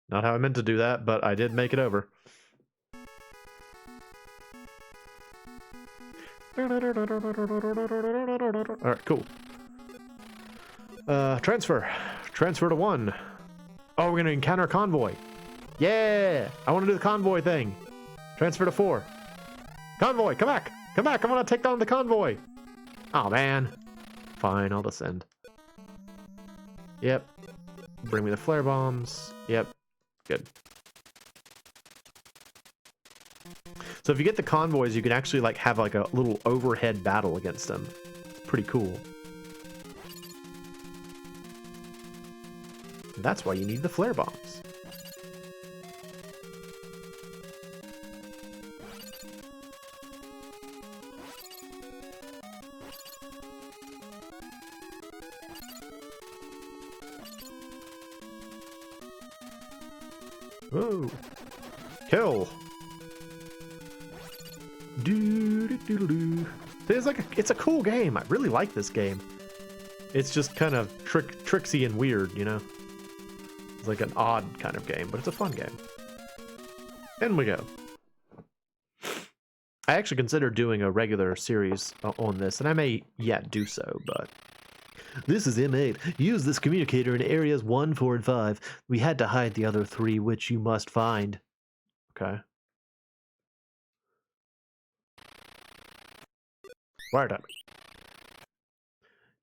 Not how I meant to do that, but I did make it over. Alright, cool. Transfer. Transfer to 1. Oh, we're gonna encounter a convoy. Yeah! I want to do the convoy thing. Transfer to 4. Convoy, come back! Come back! I want to take down the convoy! Oh man. Fine, I'll descend. Yep. Bring me the flare bombs. Yep. Good. So if you get the convoys, you can actually like have like a little overhead battle against them. It's pretty cool. And that's why you need the flare bombs. Whoa. Kill. It's a cool game. I really like this game. It's just kind of tricksy and weird, you know? It's like an odd kind of game, but it's a fun game. In we go. I actually considered doing a regular series on this, and I may yet do so, but... This is M8. Use this communicator in areas 1, 4, and 5. We had to hide the other 3, which you must find. Okay. Wired up.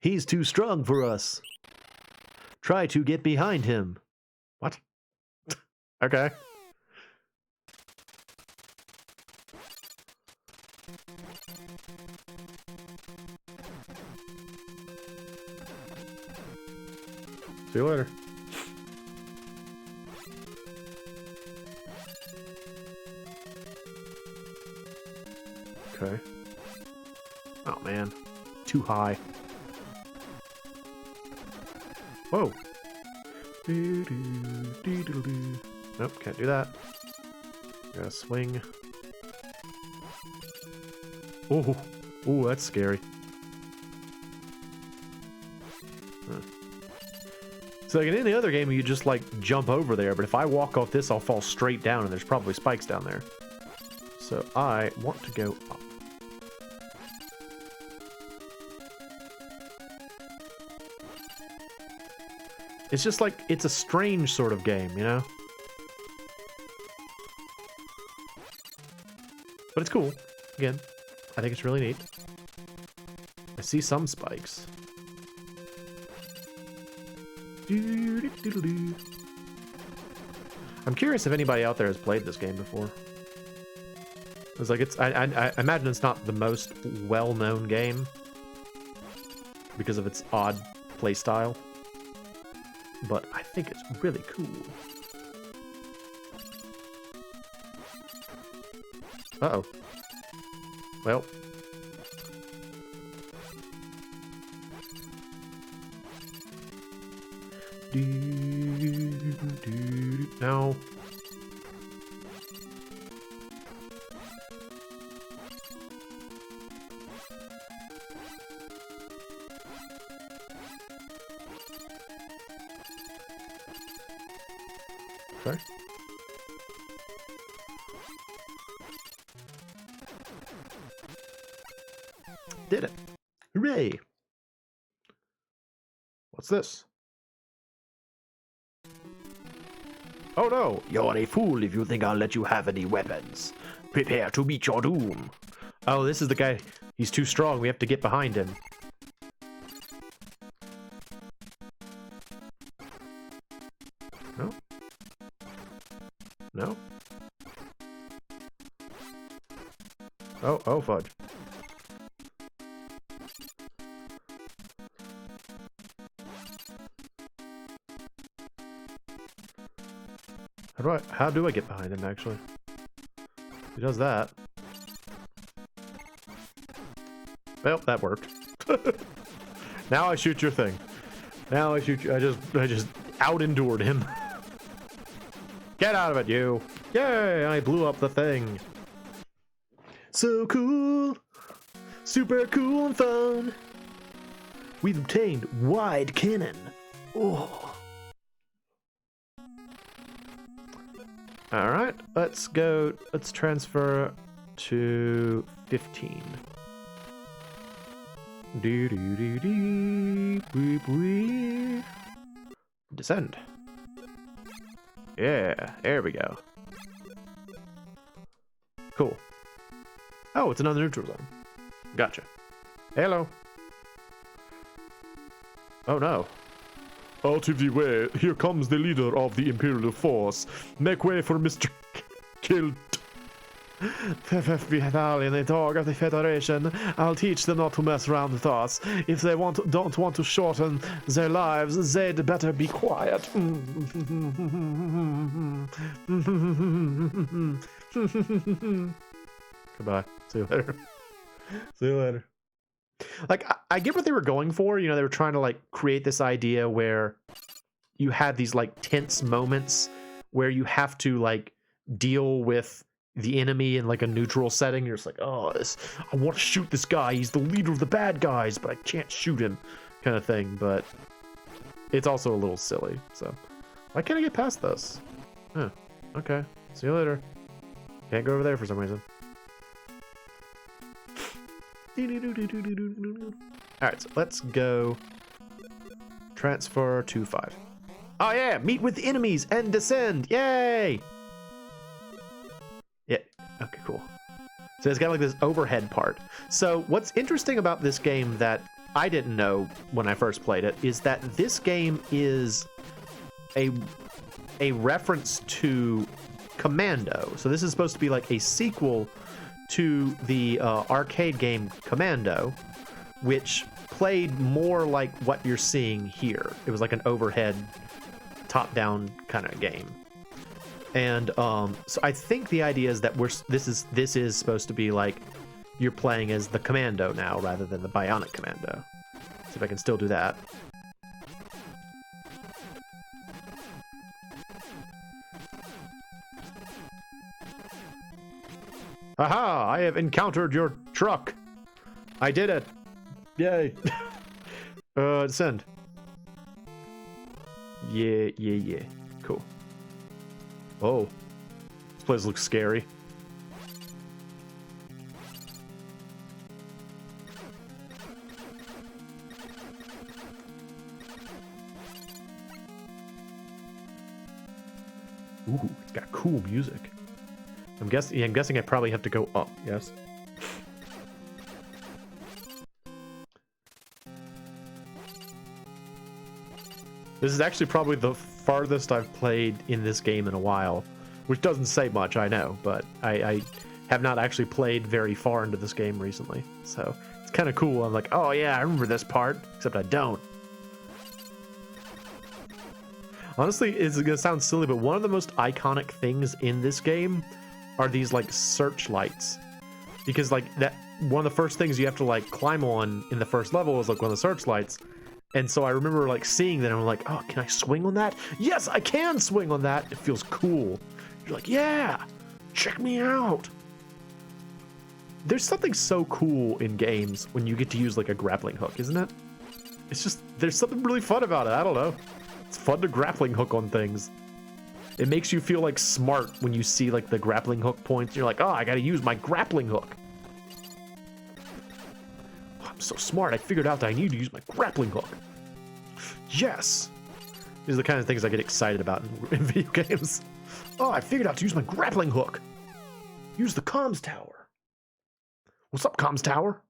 He's too strong for us. Try to get behind him. What? Okay. See you later. Okay. Oh man, too high. Whoa. Nope, can't do that. Gotta swing. Oh, ooh, that's scary. Huh. So like in any other game, you just like jump over there, but if I walk off this, I'll fall straight down, and there's probably spikes down there. So I want to go up. It's just like, it's a strange sort of game, you know? But it's cool. Again, I think it's really neat. I see some spikes. I'm curious if anybody out there has played this game before. It's like I imagine it's not the most well-known game because of its odd playstyle, but I think it's really cool. Uh-oh. Well. No. Sorry. Did it. Hooray. What's this? Oh no! You're a fool if you think I'll let you have any weapons. Prepare to meet your doom. Oh, this is the guy. He's too strong. We have to get behind him. No? No? Oh, fudge. How do I get behind him, actually? He does that. Well, that worked. Now I shoot your thing. Now I shoot you. I just out-endured him. Get out of it, you! Yay! I blew up the thing. So cool! Super cool and fun! We've obtained wide cannon. Oh. Alright, let's transfer to 15. Descend. Yeah, there we go. Cool. Oh, it's another neutral zone. Gotcha. Hello. Oh no. Out of the way, here comes the leader of the Imperial Force. Make way for Mr. Kilt. In the dog of the Federation, I'll teach them not to mess around with us. If they don't want to shorten their lives, they'd better be quiet. Goodbye. See you later. See you later. Like, I get what they were going for. You know, they were trying to, like, create this idea where you had these, like, tense moments where you have to, like, deal with the enemy in, like, a neutral setting. You're just like, oh, I want to shoot this guy. He's the leader of the bad guys, but I can't shoot him, kind of thing. But it's also a little silly. So, why can't I get past this? Huh. Okay. See you later. Can't go over there for some reason. Alright, so let's go transfer to 5. Oh yeah, meet with enemies and descend. Yay! Yeah, okay, cool. So it's got like this overhead part. So what's interesting about this game that I didn't know when I first played it is that this game is a reference to Commando. So this is supposed to be like a sequel to the arcade game Commando, which played more like what you're seeing here. It was like an overhead, top-down kind of game. And so I think the idea is that this is supposed to be like you're playing as the Commando now rather than the Bionic Commando. See if I can still do that. Aha! I have encountered your truck. I did it. Yay. Descend. Yeah. Cool. Oh. This place looks scary. Ooh, it's got cool music. I'm guessing I probably have to go up, yes? This is actually probably the farthest I've played in this game in a while, which doesn't say much, I know, but I have not actually played very far into this game recently, so it's kind of cool. I'm like, oh yeah, I remember this part, except I don't. Honestly, it's gonna sound silly, but one of the most iconic things in this game are these like searchlights, because like one of the first things you have to like climb on in the first level is like one of the searchlights. And so I remember like seeing that and I'm like, oh, can I swing on that? Yes, I can swing on that. It feels cool. You're like, yeah, check me out. There's something so cool in games when you get to use like a grappling hook, isn't it? It's just, there's something really fun about it. I don't know. It's fun to grappling hook on things. It makes you feel like smart when you see like the grappling hook points. You're like, oh, I got to use my grappling hook. I'm so smart. I figured out that I need to use my grappling hook. Yes. These are the kind of things I get excited about in video games. Oh, I figured out to use my grappling hook. Use the comms tower. What's up, comms tower?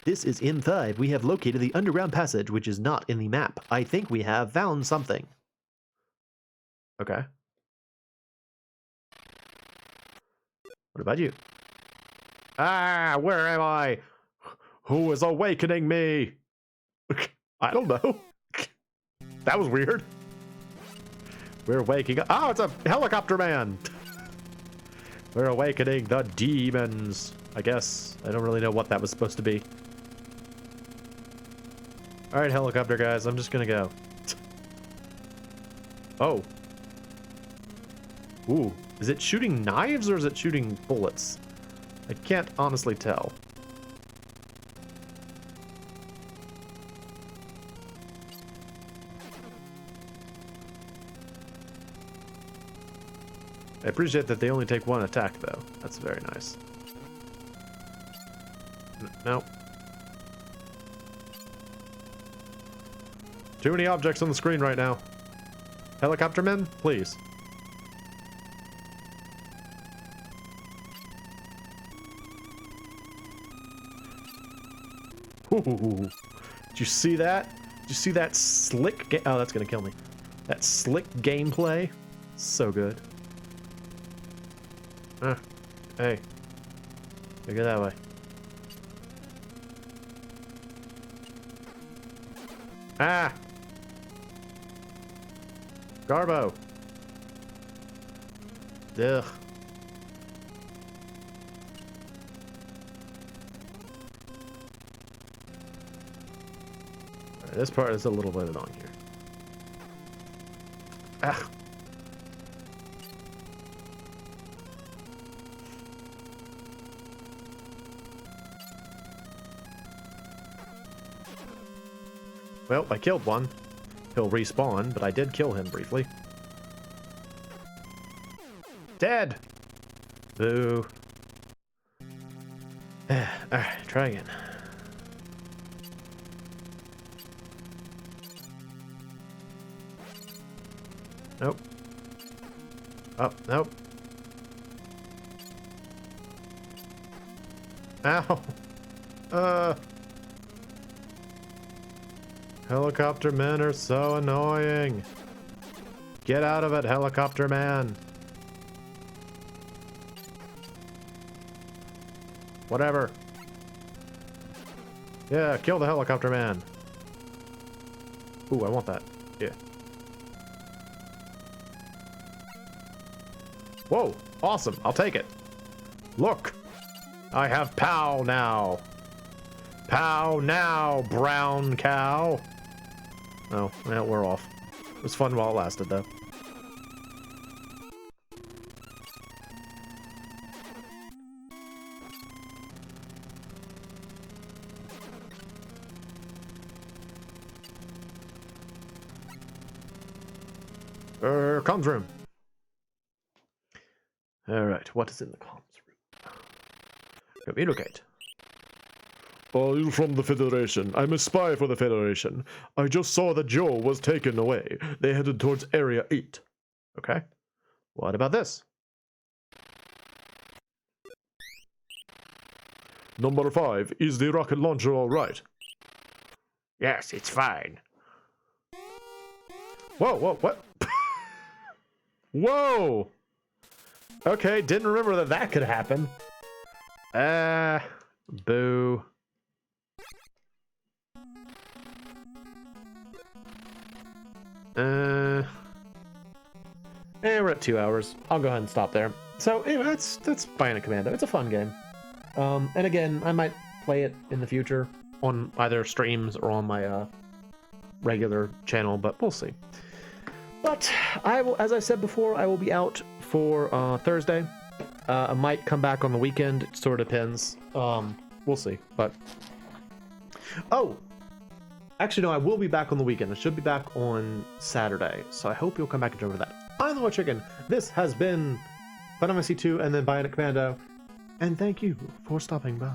This is M5. We have located the underground passage, which is not in the map. I think we have found something. Okay. What about you? Ah, where am I? Who is awakening me? I don't know. That was weird. We're waking up. Oh, it's a helicopter man. We're awakening the demons. I guess. I don't really know what that was supposed to be. Alright, helicopter guys. I'm just gonna go. Oh. Ooh. Is it shooting knives or is it shooting bullets? I can't honestly tell. I appreciate that they only take one attack, though. That's very nice. No. Too many objects on the screen right now. Helicopter men, please. Ooh. Did you see that? Did you see that slick oh, that's gonna kill me. That slick gameplay. So good. Hey. Go that way. Ah! Garbo! Ugh. This part is a little bit annoying here. Ah. Well, I killed one. He'll respawn, but I did kill him briefly. Dead! Boo. Alright, try again. Nope. Oh, nope. Ow! Helicopter men are so annoying. Get out of it, helicopter man. Whatever. Yeah, kill the helicopter man. Ooh, I want that. Yeah. Whoa, awesome. I'll take it. Look, I have POW now. POW now, brown cow. Oh, well, we're off. It was fun while it lasted, though. Comms room. Alright, what is in the comms room? Communicate. Are you from the Federation? I'm a spy for the Federation. I just saw that Joe was taken away. They headed towards Area 8. Okay. What about this? Number 5, is the rocket launcher alright? Yes, it's fine. Whoa, whoa, what? Whoa! Okay, didn't remember that that could happen. Boo. We're at 2 hours. I'll go ahead and stop there. So anyway, that's Bionic Commando. It's a fun game. And again, I might play it in the future on either streams or on my regular channel, but we'll see. But I will, as I said before, I will be out for Thursday. I might come back on the weekend. It sort of depends. We'll see. But oh, actually no, I will be back on the weekend. I should be back on Saturday. So I hope you'll come back and join for that. I'm the MoeChicken. This has been Final Fantasy 2 and then Bionic Commando. And thank you for stopping by.